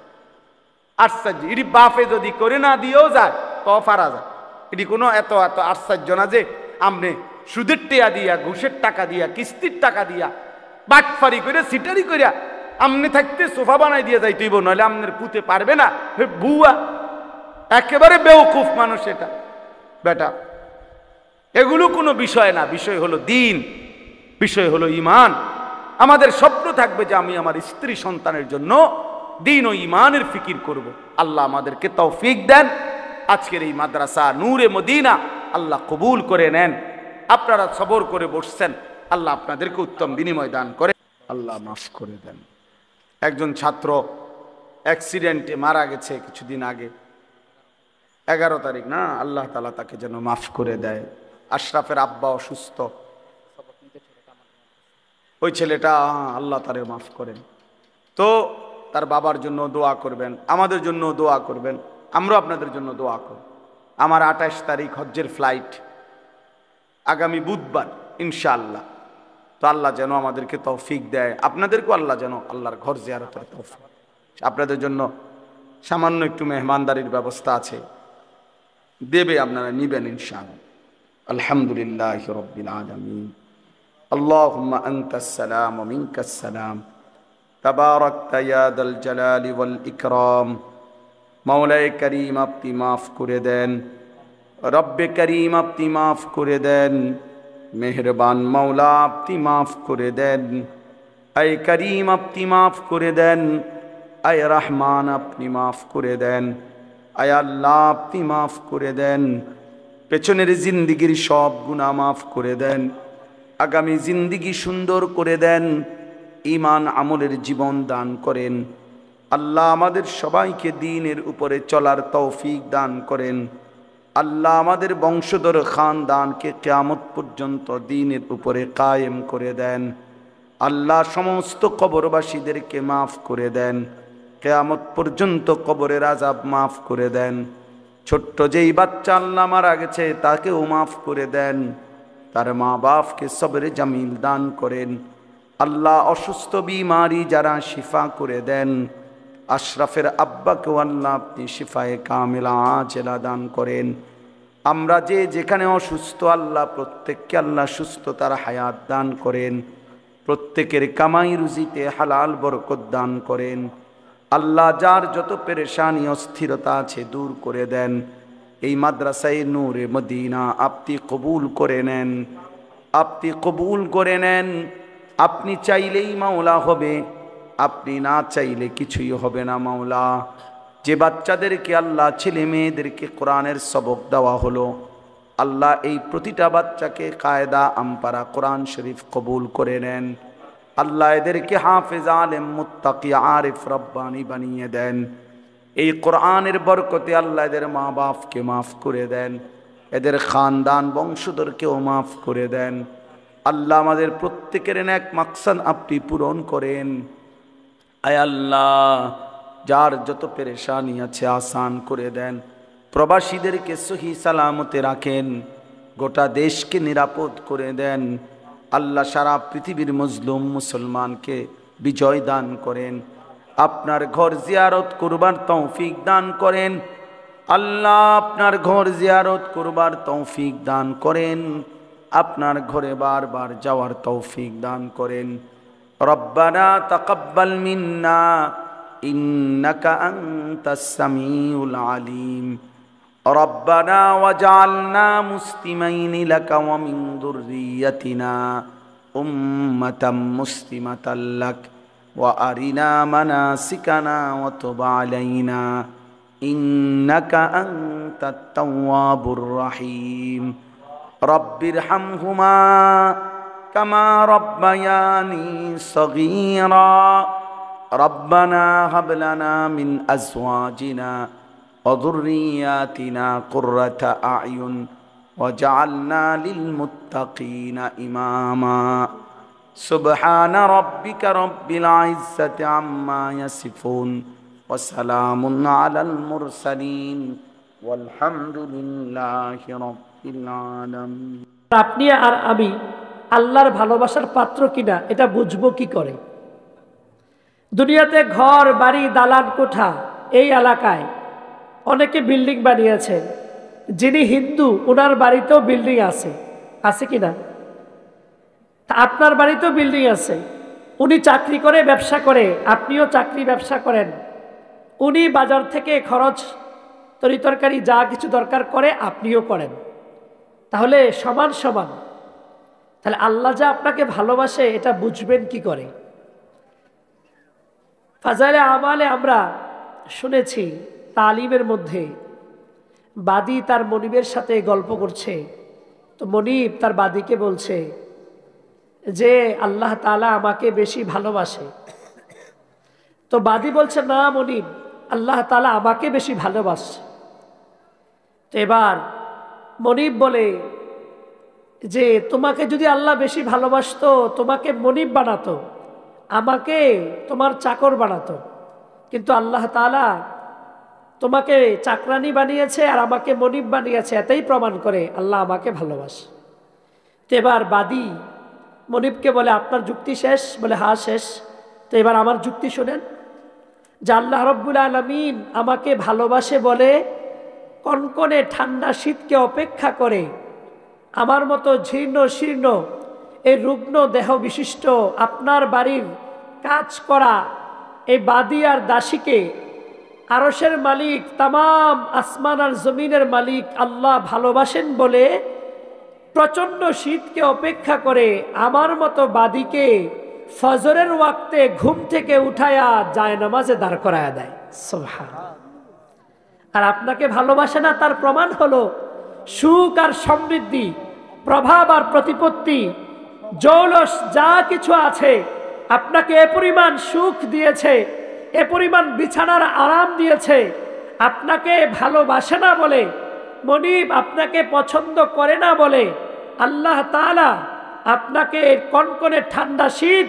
আশ্চর্য এটি বাফে যদি করে না দিয়েও যায় তো পারা যায়। এটি কোনো এত এত আশ্চর্য না যে আপনি সুদের টেয়া দিয়া, ঘুষের টাকা দিয়া, কিস্তির টাকা দিয়া, বাটফারি করে সিটারি করিয়া আমনে থাকতে সোফা বানাই দিয়ে যাইতেইব, নইলে আপনার পুঁতে পারবে না। বুয়া একেবারে বেওকুফ মানুষ এটা বেটা। এগুলো কোনো বিষয় না, বিষয় হলো দিন, বিষয় হলো ঈমান। আমাদের স্বপ্ন থাকবে যে আমি আমার স্ত্রী সন্তানের জন্য দিন ও ঈমানের ফিকির করব। আল্লাহ আমাদেরকে তৌফিক দেন। আজকের এই মাদ্রাসা নূরে মদিনা আল্লাহ কবুল করে নেন। আপনারা সবর করে বসছেন, আল্লাহ আপনাদেরকে উত্তম বিনিময় দান করে, আল্লাহ মাফ করে দেন। একজন ছাত্র অ্যাক্সিডেন্টে মারা গেছে কিছুদিন আগে, 11 তারিখ না, আল্লাহ তাআলা তাকে যেন মাফ করে দেয়। আশরাফের আব্বা অসুস্থ, ওই ছেলেটা, আল্লাহ তারে মাফ করেন। তো তার বাবার জন্য দোয়া করবেন, আমাদের জন্য দোয়া করবেন, আমরা আপনাদের জন্য দোয়া করব। আমার 28 তারিখ হজ্জের ফ্লাইট, আগামী বুধবার ইনশাআল্লাহ। তো আল্লাহ যেন আমাদেরকে তৌফিক দেয়, আপনাদেরকেও আল্লাহ যেন আল্লাহর ঘর জিয়ারতের তৌফিক। আপনাদের জন্য সামান্য একটু মেহমানদারির ব্যবস্থা আছে, দেবে, আপনারা নিবেন ইনশাআল্লাহ। আলহামদুলিল্লাহি রাব্বিল আলামিন। আল্লাহুম্মা আনতাস সালাম ওয়া মিনকাস সালাম, তাবারাকতা ইয়া দাল জালালি ওয়াল ইকরাম। মাওলায়ে কারীম আপনি মাফ করে দেন, রব্বে কারীম আপনি মাফ করে দেন, মেহেরবান মাওলা আপনি মাফ করে দেন, আয় করিম আপনি মাফ করে দেন, আয় রহমান আপনি মাফ করে দেন, আয় আল্লাহ আপনি মাফ করে দেন। পেছনের জিন্দিগির সব গুনাহ মাফ করে দেন, আগামী জিন্দিগি সুন্দর করে দেন, ঈমান আমলের জীবন দান করেন। আল্লাহ আমাদের সবাইকে দ্বীনের উপরে চলার তৌফিক দান করেন। আল্লাহ আমাদের বংশধর খানদানকে কিয়ামত পর্যন্ত দ্বীনের উপরে কায়েম করে দেন। আল্লাহ সমস্ত কবরবাসীদেরকে মাফ করে দেন, কিয়ামত পর্যন্ত কবরের আযাব মাফ করে দেন। ছোট্ট যেই বাচ্চা আল্লাহ মারা গেছে তাকেও মাফ করে দেন, তার মা বাপকে সবরে জামিল দান করেন। আল্লাহ অসুস্থ বিমারি যারা শিফা করে দেন, আশরাফের আব্বাকেও আল্লাহ আপনি শিফায়ে কামিলা আজেলা দান করেন। আমরা যে যেখানে অসুস্থ আল্লাহ প্রত্যেককে আল্লাহ সুস্থতার হায়াত দান করেন, প্রত্যেকের কামাই রুজিতে হালাল বরকত দান করেন। আল্লাহ যার যত পেরেশানি অস্থিরতা আছে দূর করে দেন। এই মাদ্রাসায়ে নূরে মদিনা আপনি কবুল করে নেন, আপনি কবুল করে নেন। আপনি চাইলেই মাওলা হবে, আপনি না চাইলে কিছুই হবে না মাওলা। যে বাচ্চাদেরকে আল্লাহ ছেলে মেয়েদেরকে কোরআনের সবক দেওয়া হলো, আল্লাহ এই প্রতিটা বাচ্চাকে কায়দা আমপারা কোরআন শরীফ কবুল করে নেন। আল্লাহ এদেরকে হাফেজ আলেম মুত্তাকি আরিফ রব্বানি বানিয়ে দেন। এই কোরআনের বরকতে আল্লাহ এদের মা বাপকে মাফ করে দেন, এদের খানদান বংশধরকেও মাফ করে দেন। আল্লাহ আমাদের প্রত্যেকের নেক মাকসাদ আপনি পূরণ করেন। আয় আল্লাহ যার যত পেরেশানি আছে আসান করে দেন। প্রবাসীদেরকে সহি সালামতে রাখেন, গোটা দেশকে নিরাপদ করে দেন। আল্লাহ সারা পৃথিবীর মজলুম মুসলমানকে বিজয় দান করেন। আপনার ঘর জিয়ারত করবার তৌফিক দান করেন। আল্লাহ আপনার ঘর জিয়ারত করবার তৌফিক দান করেন, আপনার ঘরে বারবার যাওয়ার তৌফিক দান করেন। রব্বানা তাকাব্বাল মিন্না ইন্নাকা আনতাস সামিউল আলিম। রব্বানা ওয়াজআলনা মুসলিমাইনি লাকা ওয়া মিন যুররিয়্যাতিনা উম্মাতাম মুসলিমাতাল লাক ওয়া আরিনা মানাসিকানা ওয়া তুব আলাইনা ইন্নাকা আনতাত তাওয়াবুর রহিম। রব্বিরহামহুমা কামা রব্বায়ানি সগীরা রব্বানা হাব লানা মিন আজওয়াজিনা ওয়া যুররিয়াতিনা কুররাতা আ'য়ুন ওয়াজআলনা লিল মুত্তাকিনা ইমামা সুবহানা রাব্বিকা রাব্বিল ইজ্জাতি আম্মা ইয়াসিফুন ওয়া সালামুন আলাল মুরসালিন ওয়ালহামদুলিল্লাহি রাব্বিল আলামিন। আপনি আর আমি আল্লাহর ভালোবাসার পাত্র কিনা এটা বুঝবো কি করে? দুনিয়াতে ঘর বাড়ি দালান কোঠা, এই এলাকায় অনেকে বিল্ডিং বানিয়েছে। যিনি হিন্দু ওনার বাড়িতেও বিল্ডিং আছে, আছে কিনা? আপনার বাড়িতেও বিল্ডিং আছে। উনি চাকরি করে ব্যবসা করে, আপনিও চাকরি ব্যবসা করেন। উনি বাজার থেকে খরচ তরিতরকারি যা কিছু দরকার করে আপনিও করেন। তাহলে সমান সমান। তাহলে আল্লাহ যা আপনাকে ভালোবাসে এটা বুঝবেন কি করে? ফাজাইলে আমালে আমরা শুনেছি তালিমের মধ্যে বাদী তার মনিবের সাথে গল্প করছে। তো মনিব তার বাদীকে বলছে যে আল্লাহ তাআলা আমাকে বেশি ভালোবাসে। তো বাদী বলছে, না মনিব, আল্লাহ তাআলা আমাকে বেশি ভালোবাসে। তো এবার মনিব বলে যে তোমাকে যদি আল্লাহ বেশি ভালোবাসতো তোমাকে মনিব বানাতো, আমাকে তোমার চাকর বানাতো। কিন্তু আল্লাহ তাআলা তোমাকে চাকরানি বানিয়েছে আর আমাকে মনিব বানিয়েছে, এটাই প্রমাণ করে আল্লাহ আমাকে ভালোবাসে। তো এবার বাদী মনিবকে বলে, আপনার যুক্তি শেষ? বলে, হ্যাঁ শেষ। তো এবার আমার যুক্তি শোনেন যে আল্লাহ রব্বুল আলামিন আমাকে ভালোবাসে বলে কনকনে ঠান্ডা শীতকে অপেক্ষা করে আমার মতো জীর্ণ শীর্ণ এই রুগ্ন দেহ বিশিষ্ট আপনার বাড়ির কাজ করা এই বাদী আর দাসীকে আরশের মালিক, তামাম আসমান আর জমিনের মালিক আল্লাহ ভালোবাসেন বলে প্রচণ্ড শীতকে অপেক্ষা করে আমার মতো বাদীকে ফজরের ওয়াক্তে ঘুম থেকে উঠায়া জায়নামাজে দাঁড় করায়া দেয়। সুবহানাল্লাহ। আর আপনাকে ভালোবাসে না, তার প্রমাণ হলো সুখ আর সমৃদ্ধি, প্রভাব আর প্রতিপত্তি, জৌলস যা কিছু আছে আপনাকে এ পরিমাণ সুখ দিয়েছে, এ পরিমাণ বিছানার আরাম দিয়েছে। আপনাকে ভালোবাসে না বলে, মনিব আপনাকে পছন্দ করে না বলে আল্লাহ তাআলা আপনাকে কনকনে ঠান্ডা শীত,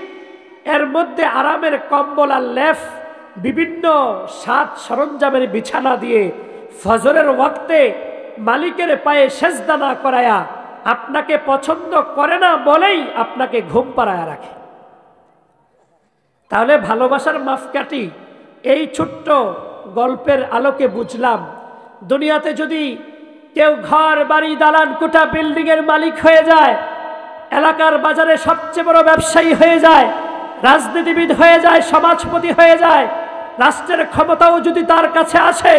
এর মধ্যে আরামের কম্বল আর লেফ, বিভিন্ন সাত সরঞ্জামের বিছানা দিয়ে ফজরের ওয়াক্তে মালিকের পায়ে সেজদা না করায়া আপনাকে পছন্দ করে না বলেই আপনাকে ঘুম পাড়ায়া রাখে। তাহলে ভালোবাসার মাপকাঠি এই ছোট্ট গল্পের আলোকে বুঝলাম, দুনিয়াতে যদি কেউ ঘর বাড়ি দালান কোঠা বিল্ডিং এর মালিক হয়ে যায়, এলাকার বাজারে সবচেয়ে বড় ব্যবসায়ী হয়ে যায়, রাজনীতিবিদ হয়ে যায়, সমাজপতি হয়ে যায়, রাষ্ট্রের ক্ষমতাও যদি তার কাছে আসে,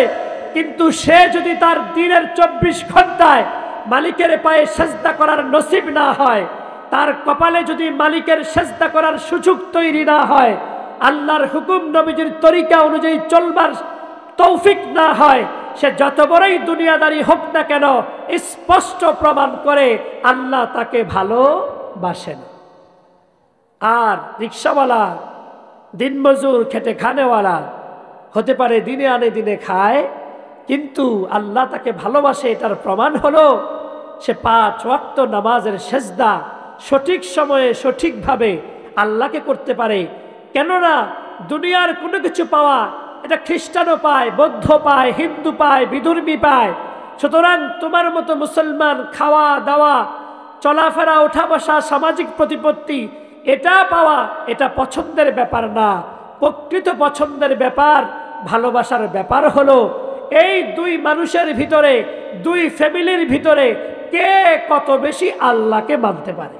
কিন্তু সে যদি তার দিনের 24 ঘন্টায় মালিকের পায়ে সেজদা করার নসিব না হয়, তার কপালে যদি মালিকের সেজদা করার সুযোগ তৈরি না হয়, আল্লাহর হুকুম নবীজির তরিকা অনুযায়ী চলবার তৌফিক না হয়, সে যত বড়ই দুনিয়াদারি হোক না কেন স্পষ্ট প্রমাণ করে আল্লাহ তাকে ভালোবাসেন। আর রিক্সাওয়ালা, দিনমজুর, খেটে খানেওয়ালা হতে পারে, দিনে আনে দিনে খায়, কিন্তু আল্লাহ তাকে ভালোবাসে এটার প্রমাণ হলো সে 5 ওয়াক্ত নামাজের সেজদা সঠিক সময়ে সঠিকভাবে আল্লাহকে করতে পারে। কেননা দুনিয়ার কোনো কিছু পাওয়া এটা খ্রিস্টানও পায়, বৌদ্ধ পায়, হিন্দু পায়, বিধর্মী পায়। সুতরাং তোমার মতো মুসলমান খাওয়া দাওয়া, চলাফেরা, ওঠা বসা, সামাজিক প্রতিপত্তি এটা পাওয়া এটা পছন্দের ব্যাপার না। প্রকৃত পছন্দের ব্যাপার, ভালোবাসার ব্যাপার হলো এই দুই মানুষের ভিতরে, দুই ফ্যামিলির ভিতরে কে কত বেশি আল্লাহকে মানতে পারে।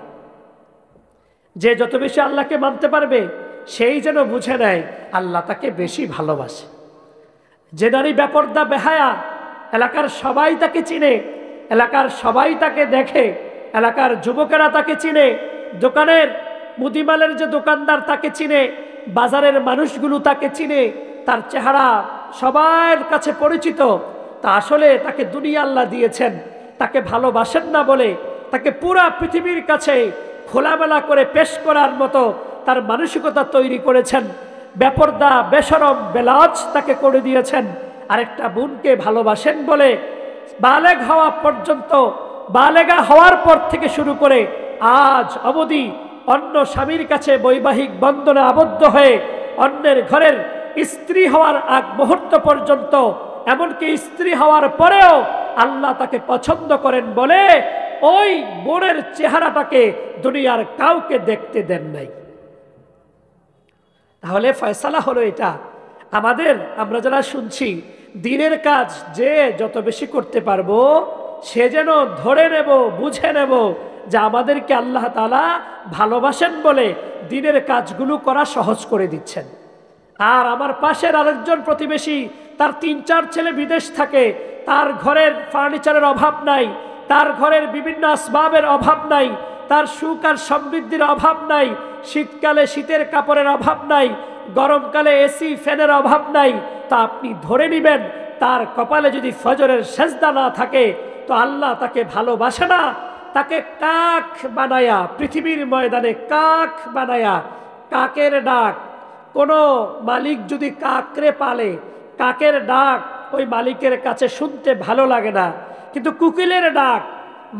যে যত বেশি আল্লাহকে মানতে পারবে সেই যেন বুঝে নেয় আল্লাহ তাকে বেশি ভালোবাসে। যে নারী বেপর্দা বেহায়া, এলাকার সবাই তাকে চিনে, এলাকার সবাই তাকে দেখে, এলাকার যুবকেরা তাকে চিনে, দোকানের মুদিমালের যে দোকানদার তাকে চিনে, বাজারের মানুষগুলো তাকে চিনে, তার চেহারা সবার কাছে পরিচিত, তা আসলে তাকে দুনিয়া আল্লাহ দিয়েছেন, তাকে ভালোবাসেন না বলে তাকে পুরা পৃথিবীর কাছে খোলামেলা করে পেশ করার মতো তার মানসিকতা তৈরি করেছেন। বেপরদা বেশরম বেলাজ তাকে করে দিয়েছেন। আরেকটা বোনকে ভালোবাসেন বলে বালেগ হওয়া পর্যন্ত, বালেগা হওয়ার পর থেকে শুরু করে আজ অবধি অন্য স্বামীর কাছে বৈবাহিক বন্ধনে আবদ্ধ হয়ে অন্যের ঘরের স্ত্রী হওয়ার আগ মুহূর্ত পর্যন্ত, এমনকি স্ত্রী হওয়ার পরেও আল্লাহ তাকে পছন্দ করেন বলে ওই বোনের চেহারাটাকে দুনিয়ার কাউকে দেখতে দেন নাই। তাহলে ফয়সালা হলো এটা আমাদের, আমরা যারা শুনছি দিনের কাজ যে যত বেশি করতে পারবো সে যেন ধরে নেব, বুঝে নেব যে আমাদেরকে আল্লাহ তাআলা ভালোবাসেন বলে দিনের কাজগুলো করা সহজ করে দিচ্ছেন। আর আমার পাশের আরেকজন প্রতিবেশী, তার ৩-৪ ছেলে বিদেশ থাকে, তার ঘরের ফার্নিচারের অভাব নাই, তার ঘরের বিভিন্ন আসবাবের অভাব নাই, তার সুখ আর সমৃদ্ধির অভাব নাই, শীতকালে শীতের কাপড়ের অভাব নাই, গরমকালে এসি ফ্যানের অভাব নাই। তা আপনি ধরে নেবেন তার কপালে যদি ফজরের সেজদা না থাকে তো আল্লাহ তাকে ভালোবাসে না। তাকে কাক বানায়া, পৃথিবীর ময়দানে কাক বানায়া, কাকের ডাক, কোনো মালিক যদি কাকরে পালে, কাকের ডাক ওই মালিকের কাছে শুনতে ভালো লাগে না, কিন্তু কোকিলের ডাক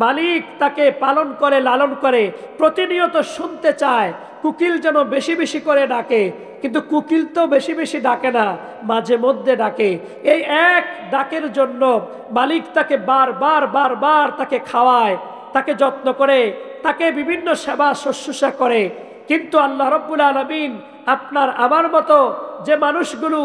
মালিক তাকে পালন করে, লালন করে, প্রতিনিয়ত শুনতে চায়। কোকিল যেন বেশি বেশি করে ডাকে, কিন্তু কোকিল তো বেশি বেশি ডাকে না, মাঝে মধ্যে ডাকে। এই এক ডাকের জন্য মালিক তাকে বারবার বারবার তাকে খাওয়ায়, তাকে যত্ন করে, তাকে বিভিন্ন সেবা শুশ্রূষা করে। কিন্তু আল্লাহ রাব্বুল আলামিন আপনার আমার মতো যে মানুষগুলো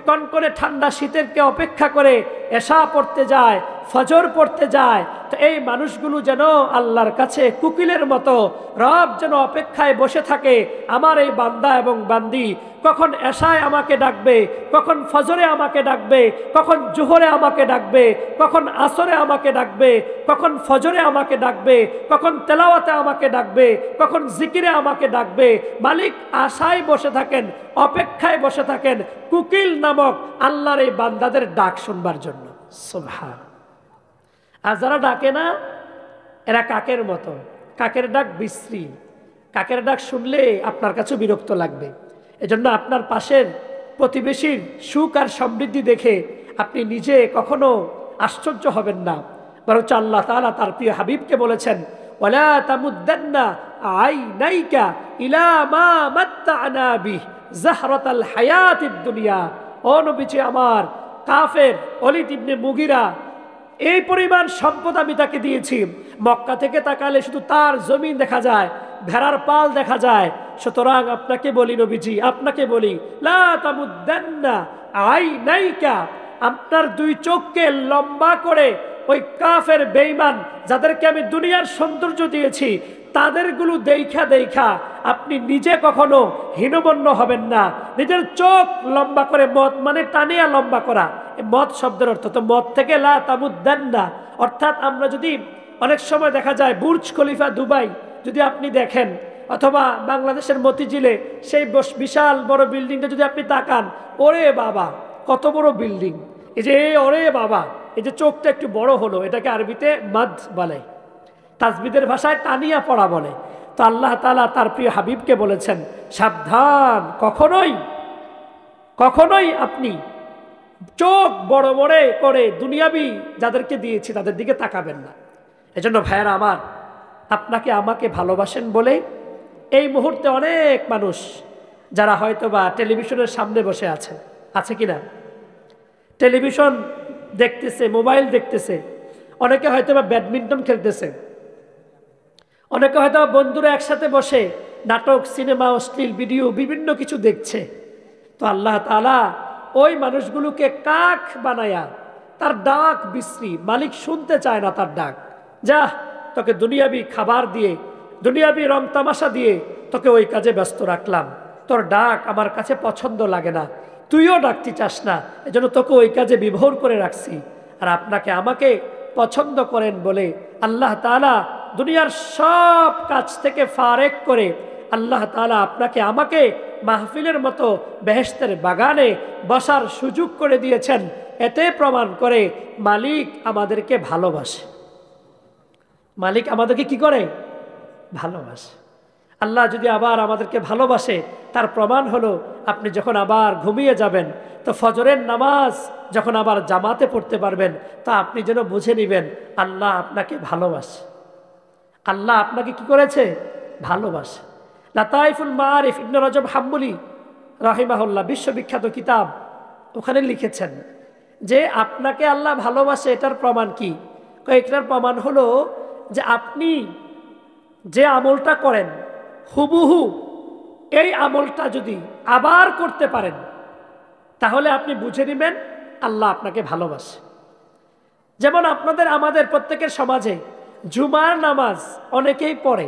কনকনে ঠান্ডা শীতেরকে অপেক্ষা করে এশা পড়তে যায়, ফজর পড়তে যায়, তো এই মানুষগুলো যেন আল্লাহর কাছে কোকিলের মতো রব যেন অপেক্ষায় বসে থাকে। আমার এই বান্দা এবং বান্দি কখন এশায় আমাকে ডাকবে, কখন ফজরে আমাকে ডাকবে, কখন জোহরে আমাকে ডাকবে, কখন আসরে আমাকে ডাকবে, কখন ফজরে আমাকে ডাকবে, কখন তেলাওয়াতে আমাকে ডাকবে, কখন জিকিরে আমাকে ডাকবে। মালিক আশায় বসে থাকেন, অপেক্ষায় বসে থাকেন কোকিল নামক আল্লাহর এই বান্দাদের ডাক শুনবার জন্য। সুবহান। আর যারা ডাকে না এরা কাকের মতো, কাকের ডাক বিশ্রী, কাকের ডাক শুনলে আপনার কাছে বিরক্ত লাগবে। এজন্য আপনার পাশের প্রতিবেশীর সুখ আর সমৃদ্ধি দেখে আপনি নিজে কখনো আশ্চর্য হবেন না, বরঞ্চ আল্লাহ তাআলা তার প্রিয় হাবিবকে বলেছেন, ওয়ালা তামুদ্দান্না আইনাইকা ইলা মা মাত্তা'না বিহি জাহরাতাল হায়াতিদ দুনিয়া। ও নবীজি আমার, কাফের ওলীদ ইবনে মুগীরা এই পরিমাণ সম্পদ আমি তাকে দিয়েছি, মক্কা থেকে তাকালে শুধু তার জমিন দেখা যায়, ভেড়ার পাল দেখা যায়। সুতরাং আপনাকে বলি নবীজি, আপনাকে বলি, লা তামুদ্দান্না আইনাইকা, আপনার দুই চোখকে লম্বা করে ওই কাফের বেঈমান যাদেরকে আমি দুনিয়ার সৌন্দর্য দিয়েছি তাদেরগুলো দেখা দেখা আপনি নিজে কখনো হীনমন্য হবেন না। নিজের চোখ লম্বা করে, মত মানে টানিয়া লম্বা করা, মত শব্দের অর্থ তো মত থেকে লা তামুদ্দান্না, অর্থাৎ আমরা যদি অনেক সময় দেখা যায় বুর্জ খলিফা দুবাই যদি আপনি দেখেন, অথবা বাংলাদেশের মতিঝিলে সেই বিশাল বড় বিল্ডিংটা যদি আপনি তাকান, ওরে বাবা কত বড় বিল্ডিং, এই যে ওরে বাবা, এই যে চোখটা একটু বড় হলো, এটাকে আরবিতে মাদ বলে, তাজবিদের ভাষায় টানিয়া পড়া বলে। তো আল্লাহ তাআলা তার প্রিয় হাবিবকে বলেছেন, সাবধান, কখনোই কখনোই আপনি চোখ বড় বড় করে দুনিয়াবি যাদেরকে দিয়েছি তাদের দিকে তাকাবেন না। এজন্য ভাইয়েরা আমার, আপনাকে আমাকে ভালোবাসেন বলে এই মুহূর্তে অনেক মানুষ যারা হয়তোবা টেলিভিশনের সামনে বসে আছেন, আছে কিনা, টেলিভিশন দেখতেছে, মোবাইল দেখতেছে, অনেকে হয়তোবা ব্যাডমিন্টন খেলতেছে, অনেকে হয়তো বন্ধুরা একসাথে বসে নাটক, সিনেমা, অশ্লীল ভিডিও বিভিন্ন কিছু দেখছে। তো আল্লাহ তাআলা ওই মানুষগুলোকে কাক বানায়া, তার ডাক বিশ্রী, মালিক শুনতে চায় না তার ডাক। যা, তোকে দুনিয়াবি খাবার দিয়ে, দুনিয়াবি রং তামাশা দিয়ে তোকে ওই কাজে ব্যস্ত রাখলাম, তোর ডাক আমার কাছে পছন্দ লাগে না, তুইও ডাকতে চাস না, এজন্য তোকে ওই কাজে বিভোর করে রাখছি। আর আপনাকে আমাকে পছন্দ করেন বলে আল্লাহ তাআলা দুনিয়ার সব কাজ থেকে ফারেক করে আল্লাহ তাআলা আপনাকে আমাকে মাহফিলের মতো বেহেশতের বাগানে বসার সুযোগ করে দিয়েছেন। এতে প্রমাণ করে মালিক আমাদেরকে ভালোবাসে, মালিক আমাদেরকে কি করে, ভালোবাসে। আল্লাহ যদি আবার আমাদেরকে ভালোবাসে তার প্রমাণ হলো আপনি যখন আবার ঘুমিয়ে যাবেন তো ফজরের নামাজ যখন আবার জামাতে পড়তে পারবেন তা আপনি যেন বুঝে নেবেন আল্লাহ আপনাকে ভালোবাসে। আল্লাহ আপনাকে কি করেছে? ভালোবাসে। লাতাইফুল মারিফ ইবনে রজব হাম্বলি রাহিমাহুল্লাহ বিশ্ববিখ্যাত কিতাব, ওখানে লিখেছেন যে আপনাকে আল্লাহ ভালোবাসে এটার প্রমাণ কি? এটার প্রমাণ হলো যে আপনি যে আমলটা করেন হুবহু এই আমলটা যদি আবার করতে পারেন তাহলে আপনি বুঝে নেবেন আল্লাহ আপনাকে ভালোবাসে। যেমন আমাদের প্রত্যেকের সমাজে জুমার নামাজ অনেকেই পড়ে,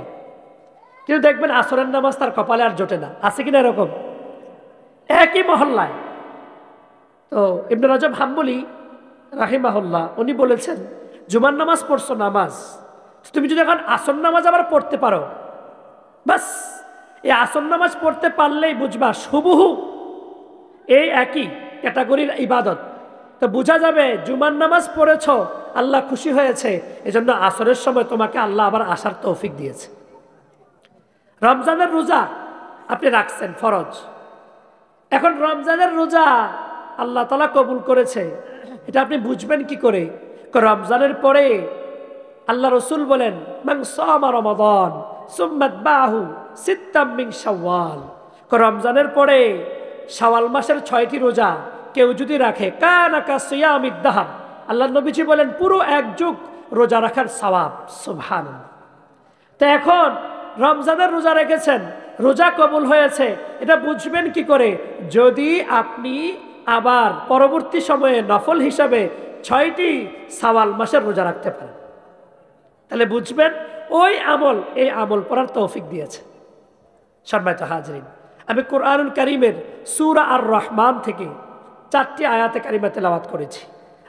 কিন্তু দেখবেন আসরের নামাজ তার কপালে আর জোটে না। আছে কিনা এরকম? একই মহল্লায়। তো ইবনে রজব হাম্বলি রাহিমাহুল্লাহ উনি বলেছেন জুমার নামাজ পড়ছো, নামাজ তুমি যদি এখন আসর নামাজ আবার পড়তে পারো, বাস এই আসর নামাজ পড়তে পারলেই বুঝবা হুবহু এই একই ক্যাটাগরির ইবাদত। তো বোঝা যাবে জুমার নামাজ পড়েছ, আল্লাহ খুশি হয়েছে, এজন্য আসরের সময় তোমাকে আল্লাহ আবার আসার তৌফিক দিয়েছে। রমজানের রোজা আপনি রাখছেন ফরজ, এখন রমজানের রোজা আল্লাহ তাআলা কবুল করেছে, এটা আপনি বুঝবেন কি করে? রমজানের পরে আল্লাহ রসুল বলেন মান সামা রমাদান সুম্মা আতবাহু সিত্তাম মিন শাওয়াল, রমজানের পরে শাওয়াল মাসের 6টি রোজা কেউ যদি রাখে কানা কাসিয়ামিদ দাহর, আল্লাহ নবীজি বলেন পুরো এক যুগ রোজা রাখার সওয়াব। সুবহানাল্লাহ। তো এখন রমজানের রোজা রেখেছেন, রোজা কবুল হয়েছে, এটা বুঝবেন কি করে? যদি আপনি আবার পরবর্তী সময়ে নফল হিসাবে 6টি শাওয়াল মাসের রোজা রাখতে পারেন, তাহলে বুঝবেন ওই আমল এই আমল করার তৌফিক দিয়েছে। সম্মানিত হাজরিন, আমি কোরআনুল কারীমের সূরা আর রহমান থেকে 4টি আয়াতে কারিমা তেলাওয়াত করেছি।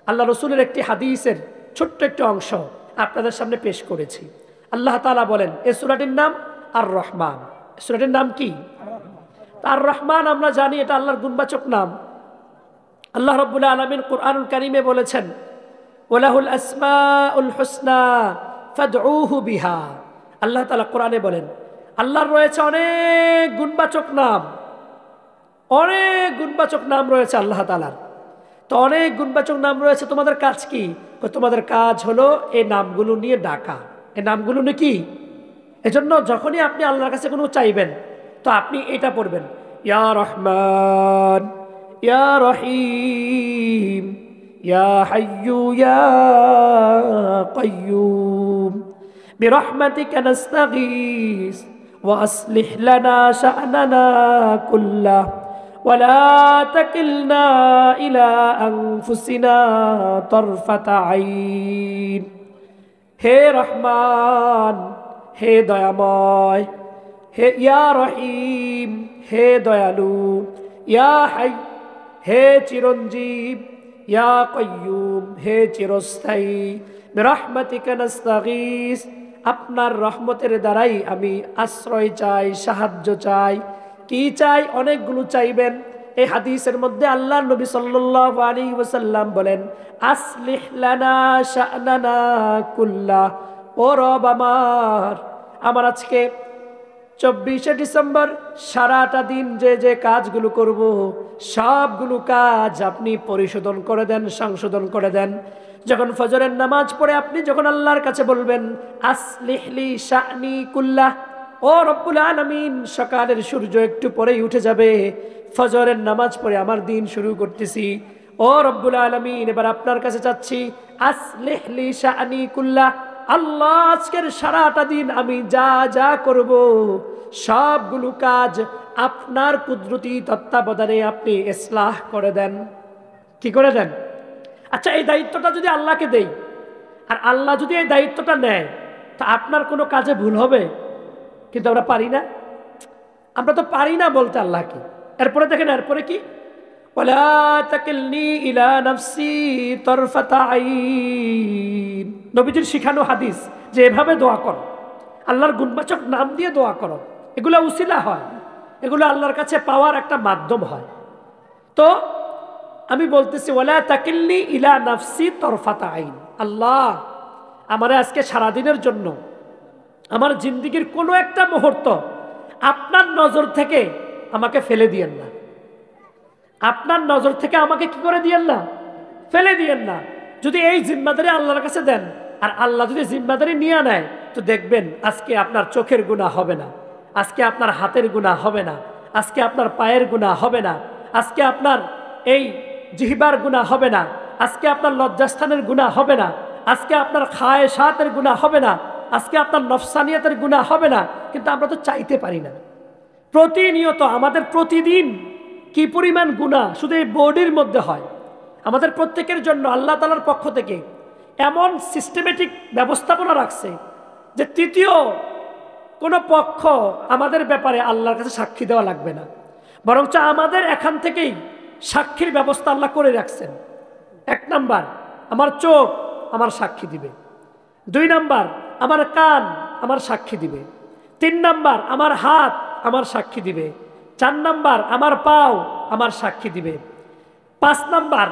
আল্লাহ রসুলের একটি হাদিসের ছোট্ট একটি অংশ আপনাদের সামনে পেশ করেছি। আল্লাহ তাআলা বলেন, এই সূরাটির নাম আর রহমান। সূরাটির নাম কি? আর রহমান আমরা জানি এটা আল্লাহর গুণবাচক নাম। আল্লাহ রাব্বুল আলামিন কোরআনুল কারীমে বলেছেন ওয়ালাহুল আসমাউল হুসনা ফাদউহু বিহা। আল্লাহ তাআলা কোরআনে বলেন আল্লাহর রয়েছে অনেক গুণবাচক নাম, অনেক গুণবাচক নাম রয়েছে আল্লাহ তাআলার। তো অনেক গুণবাচক নাম রয়েছে, তোমাদের কাজ কি? তোমাদের কাজ হলো এই নামগুলো নিয়ে ডাকা। এই নামগুলো নিয়ে কি? এজন্য যখনই আপনি আল্লাহর কাছে কোনো চাইবেন তো আপনি এটা পড়বেন, ইয়া রহমান ইয়া রহিম ইয়া হাইয়্যু ইয়া কাইয়্যুম বিরহমাতিকা নাস্তাগীস ওয়া আসলিহ লানা শা'নানা কুল্লাহ ওয়ালা তাকিলনা ইলা আনফুসিনা তারফাতা আইন। হে রহমান, হে দয়াময়, হে ইয়া রহিম, হে দয়ালু, ইয়া হাই, হে চিরঞ্জীব, ইয়া কাইয়্যুম, হে চিরস্থায়ী, বিরহমাতিকা নাস্তাগীস, আপনার রহমতের দ্বারাই আমি আশ্রয় চাই, সাহায্য চাই। কি চাই? অনেকগুলো চাইবেন। এই হাদিসের মধ্যে আল্লাহর নবী সাল্লাল্লাহু আলাইহি ওয়াসাল্লাম বলেন আসলিহ লানা শা'নানা কুল্লাহ। ও রব আমার আজকে 24শে ডিসেম্বর সারাটা দিন যে যে কাজগুলো করব সবগুলো কাজ আপনি পরিশোধন করে দেন, সংশোধন করে দেন। যখন ফজরের নামাজ পড়ে আপনি যখন আল্লাহর কাছে বলবেন আসলিহ লি শা'নি কুল্লাহ, ও রব্বুল আলামিন সকালের সূর্য একটু পরেই উঠে যাবে, ফজরের নামাজ পড়ে আমার দিন শুরু করতেছি, ও রব্বুল আলামিন এবার আপনার কাছে চাচ্ছি আসলিহ লি শা'নি কুল্লাহ, আল্লাহ আজকের সারাটা দিন আমি যা যা করব সবগুলো কাজ আপনার কুদরতি তত্ত্বাবধানে আপনি ইসলাহ করে দেন। কি করে দেন? আচ্ছা, এই দায়িত্বটা যদি আল্লাহকে দেই আর আল্লাহ যদি এই দায়িত্বটা নেয় তা আপনার কোনো কাজে ভুল হবে? কিন্তু আমরা পারি না, আমরা তো পারি না বলতে আল্লাহকে। এরপরে দেখেন, এরপরে কি? ওয়ালা তাকিলনি ইলা নাফসি তারফাতা আইন। নবীজির শিখানো হাদিস যে এভাবে দোয়া করো, আল্লাহর গুণবাচক নাম দিয়ে দোয়া করো, এগুলো উসিলা হয়, এগুলো আল্লাহর কাছে পাওয়ার একটা মাধ্যম হয়। তো আমি বলতেছি ওয়ালা তাকিলনি ইলা নাফসি তারফাতা আইন, আল্লাহ আমারে আজকে সারাদিনের জন্য আমার জিন্দিগির কোনো একটা মুহূর্ত আপনার নজর থেকে আমাকে ফেলে দিয়েন না, আপনার নজর থেকে আমাকে কি করে দিয়েন না, ফেলে দিয়েন না। যদি এই জিম্মাদারি আল্লাহর কাছে দেন, আর আল্লাহ যদি জিম্মাদারি নিয়ে নেয়, তো দেখবেন আজকে আপনার চোখের গুনাহ হবে না, আজকে আপনার হাতের গুনাহ হবে না, আজকে আপনার পায়ের গুনাহ হবে না, আজকে আপনার এই জিহ্বার গুনাহ হবে না, আজকে আপনার লজ্জাস্থানের গুনাহ হবে না, আজকে আপনার খায়েশাতের গুনাহ হবে না, আজকে আপনার নফসানিয়াতের গুনাহ হবে না। কিন্তু আমরা তো চাইতে পারি না। প্রতিনিয়ত আমাদের প্রতিদিন কি পরিমাণ গুনাহ শুধু এই বডির মধ্যে হয়। আমাদের প্রত্যেকের জন্য আল্লাহ তাআলার পক্ষ থেকে এমন সিস্টেমেটিক ব্যবস্থাপনা রাখছে যে তৃতীয় কোনো পক্ষ আমাদের ব্যাপারে আল্লাহর কাছে সাক্ষী দেওয়া লাগবে না, বরঞ্চ আমাদের এখান থেকেই সাক্ষীর ব্যবস্থা আল্লাহ করে রাখছেন। 1 নাম্বার, আমার চোখ আমার সাক্ষী দিবে। 2 নাম্বার, আমার কান আমার সাক্ষী দিবে। 3 নাম্বার, আমার হাত আমার সাক্ষী দিবে। 4 নাম্বার, আমার পাও আমার সাক্ষী দিবে। 5 নাম্বার,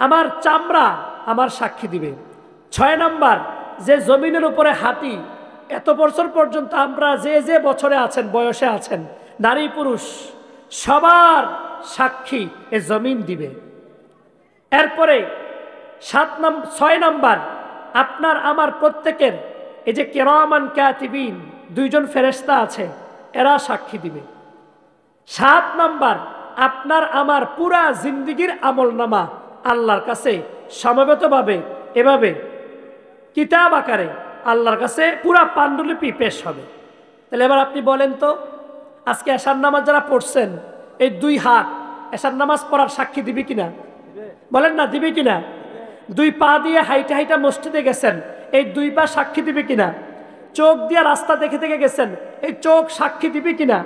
আমার চামড়া আমার সাক্ষী দিবে। 6 নাম্বার, যে জমিনের উপরে হাঁটি, এত বছর পর্যন্ত আমরা যে যে বছরে আছেন, বয়সে আছেন, নারী পুরুষ সবার সাক্ষী এ জমিন দিবে। এরপরে 6 নাম্বার, আপনার আমার প্রত্যেকের এই যে কিরামান কাতিবিন 2 জন ফেরেশতা আছে, এরা সাক্ষী দিবে। 7 নাম্বার, আপনার আমার পুরা জিন্দেগীর আমলনামা আল্লাহর কাছে সমবেতভাবে এভাবে কিতাব আকারে আল্লাহর কাছে পুরা পাণ্ডুলিপি পেশ হবে। তাহলে এবার আপনি বলেন তো, আজকে এশার নামাজ যারা পড়ছেন, এই 2 হাত এশার নামাজ পড়ার সাক্ষী দিবে কিনা? বলেন না, দিবে কিনা? 2 পা দিয়ে হাইটা হাইটা মসজিদে গেছেন, এই 2 পা সাক্ষী দিবে কিনা? চোখ দিয়ে রাস্তা দেখে দেখে গেছেন, এই চোখ সাক্ষী দিবে কিনা?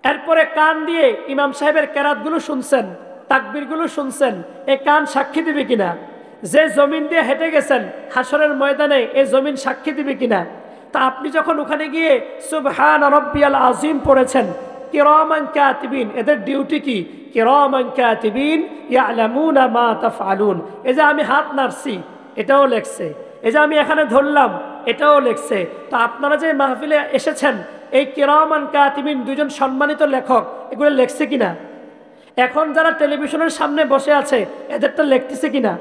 এরপরে কান দিয়ে ইমাম সাহেবের কেরাতগুলো শুনছেন, তাকবীরগুলো শুনছেন, এই কান সাক্ষী দিবে কিনা? যে জমিন দিয়ে হেঁটে গেছেন হাসরের ময়দানে, এই জমিন সাক্ষী দিবে কিনা? তা আপনি যখন ওখানে গিয়ে সুবহান রাব্বিয়াল আযীম পড়েছেন, কিরামান কাতিবিন, এদের ডিউটি কি? কিরামান কাতিবিন ইয়ালামুনা মা তাফআলুন। এই যে আমি হাত নাড়ছি, এটাও লেখছে। এই যে আমি এখানে ধরলাম, এটাও লেখছে। তো আপনারা যে মাহফিলে এসেছেন, এই কিরামান কাতিবিন 2 জন সম্মানিত লেখক, এগুলো লেখছে কিনা? এখন যারা টেলিভিশনের সামনে বসে আছে, এদেরটা লিখতেছে কিনা?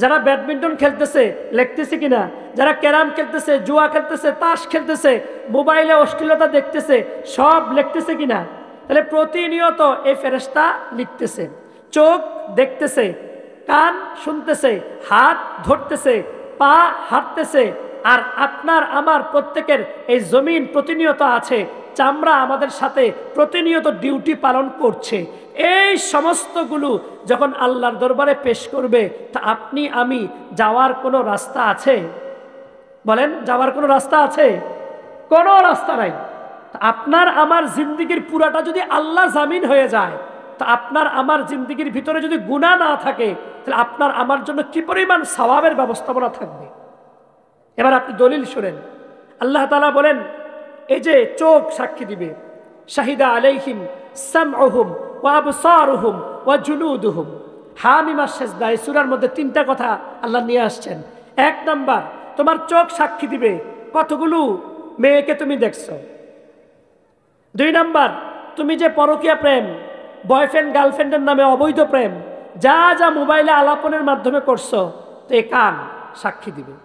যারা ব্যাডমিন্টন খেলতেছে লিখতেছে কিনা? যারা ক্যারাম খেলতেছে, জুয়া খেলতেছে, তাস খেলতেছে, মোবাইলে অশ্লীলতা দেখতেছে, সব লিখতেছে কিনা? তাহলে প্রতিনিয়ত এই ফেরেশতা লিখতেছে। চোখ দেখতেছে, কান শুনতেছে, হাত ধরতেছে, পা হাঁটতেছে, আর আপনার আমার প্রত্যেকের এই জমিন প্রতিনিয়ত আছে, চামড়া আমাদের সাথে প্রতিনিয়ত ডিউটি পালন করছে। এই সমস্তগুলো যখন আল্লাহর দরবারে পেশ করবে, তা আপনি আমি যাওয়ার কোনো রাস্তা আছে? বলেন, যাওয়ার কোনো রাস্তা আছে? কোনো রাস্তা নাই। আপনার আমার জিন্দেগির পুরাটা যদি আল্লাহ জামিন হয়ে যায়, তা আপনার আমার জিন্দেগির ভিতরে যদি গুনাহ না থাকে, তাহলে আপনার আমার জন্য কি পরিমাণ সওয়াবের ব্যবস্থাপনা থাকবে। এবার আপনি দলিল শুনেন। আল্লাহ তাআলা বলেন, এই যে চোখ সাক্ষী দিবে, শাহিদা আলাইহিম সামউহুম ওয়া আবসারুহুম ওয়া জুলুদুহুম। হামিম আশ-সাজদা, এই সূরার মধ্যে 3টা কথা আল্লাহ নিয়ে আসছেন। 1 নাম্বার, তোমার চোখ সাক্ষী দিবে কতগুলো মেয়েকে তুমি দেখছো। 2 নাম্বার, তুমি যে পরকীয়া প্রেম, বয়ফ্রেন্ড গার্লফ্রেন্ডের নামে অবৈধ প্রেম, যা যা মোবাইলে আলাপনের মাধ্যমে করছো, তো এই কান সাক্ষী দিবে।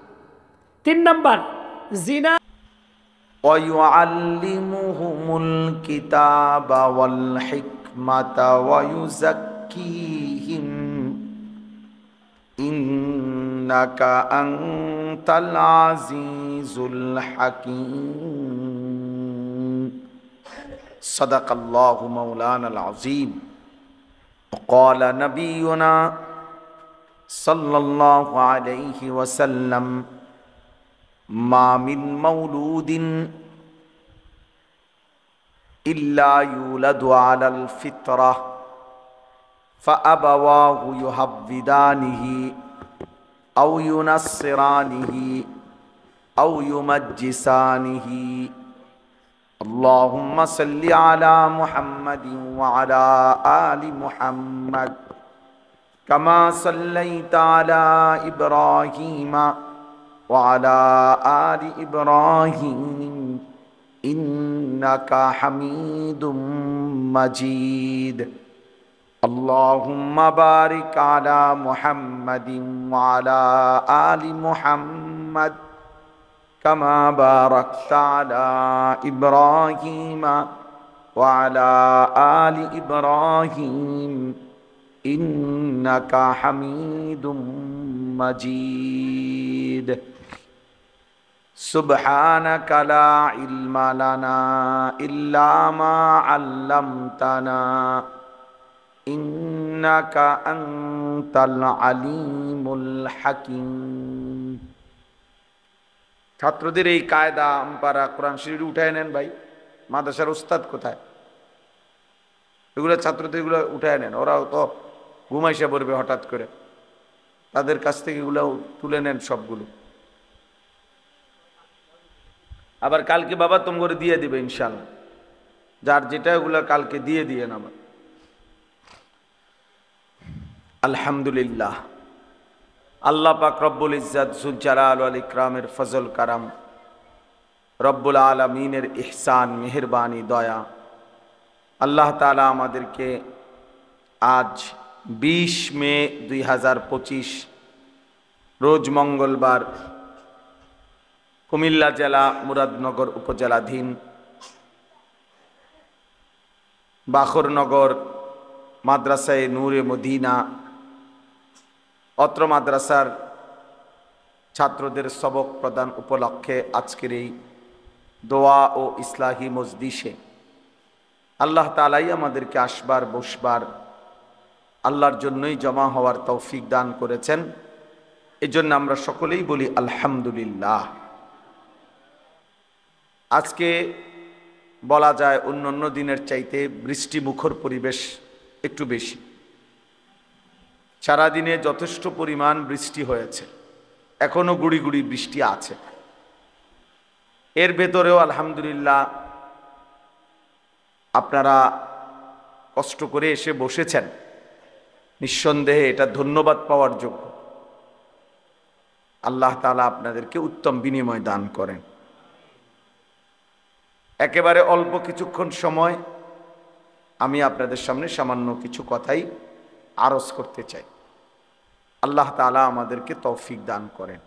3 নাম্বার, জিনা। ওয়ায়ুআল্লিমুহুমুল কিতাবা ওয়াল হিকমাতা ওয়ায়ুযাক্কিহিম ইন্নাকা আনতাল আজিজুল হাকীম। সাদাকাল্লাহু মাওলানাল আযীম। وقال نبينا صلى الله عليه وسلم ما من مولود إلا يولد على الفطرة فأبواه يهودانه أو ينصرانه أو يمجسانه اللهم صل على محمد وعلى آل محمد كما صليت على إبراهيم وعلى آل إبراهيم إنك حميد مجيد اللهم بارك على محمد وعلى آل محمد كما باركت على إبراهيم وعلى آل إبراهيم إنك حميد مجيد سبحانك لا علم لنا إلا ما علمتنا إنك أنت العليم الحكيم ছাত্রদের এই কায়দা আমপারা কোরআন শরীফ উঠায় নেন ভাই মাদ্রাসার উস্তাদ কোথায় এগুলো ছাত্রদের এগুলো উঠায় নেন ওরাও তো ঘুমাইসা পড়বে হঠাৎ করে তাদের কাছ থেকে এগুলো তুলে নেন সবগুলো আবার কালকে বাবা তোম করে দিয়ে দিবে ইনশাআল্লাহ যার যেটা ওগুলো কালকে দিয়ে দিয়েন আবার আলহামদুলিল্লাহ আল্লাহ পাক রব্বুল ইজ্জত যুল জালাল ওয়াল ইকরামের ফজল কারাম রব্বুল আলামিনের ইহসান মেহেরবানি দয়া আল্লাহ তাআলা আমাদেরকে আজ 20 মে 2025 রোজ মঙ্গলবার কুমিল্লা জেলা মুরাদনগর উপজেলাধীন বাখরনগর মাদ্রাসায়ে নূরে মদিনা অত্র মাদ্রাসার ছাত্রদের সবক প্রদান উপলক্ষে আজকের এই দোয়া ও ইসলাহি মজলিসে আল্লাহ তাআলাই আমাদেরকে আসবার বসবার আল্লাহর জন্যই জমা হওয়ার তৌফিক দান করেছেন এজন্য আমরা সকলেই বলি আলহামদুলিল্লাহ আজকে বলা যায় অন্যান্য দিনের চাইতে বৃষ্টি মুখর পরিবেশ একটু বেশি সারাদিনে যথেষ্ট পরিমাণ বৃষ্টি হয়েছে এখনো গুড়ি গুড়ি বৃষ্টি আছে এর ভেতরেও আলহামদুলিল্লাহ আপনারা কষ্ট করে এসে বসেছেন নিঃসন্দেহে এটা ধন্যবাদ পাওয়ার যোগ্য আল্লাহ তাআলা আপনাদেরকে উত্তম বিনিময় দান করেন একেবারে অল্প কিছুক্ষণ সময় আমি আপনাদের সামনে সামান্য কিছু কথাই আরজ করতে চাই আল্লাহ তাআলা আমাদেরকে তৌফিক দান করেন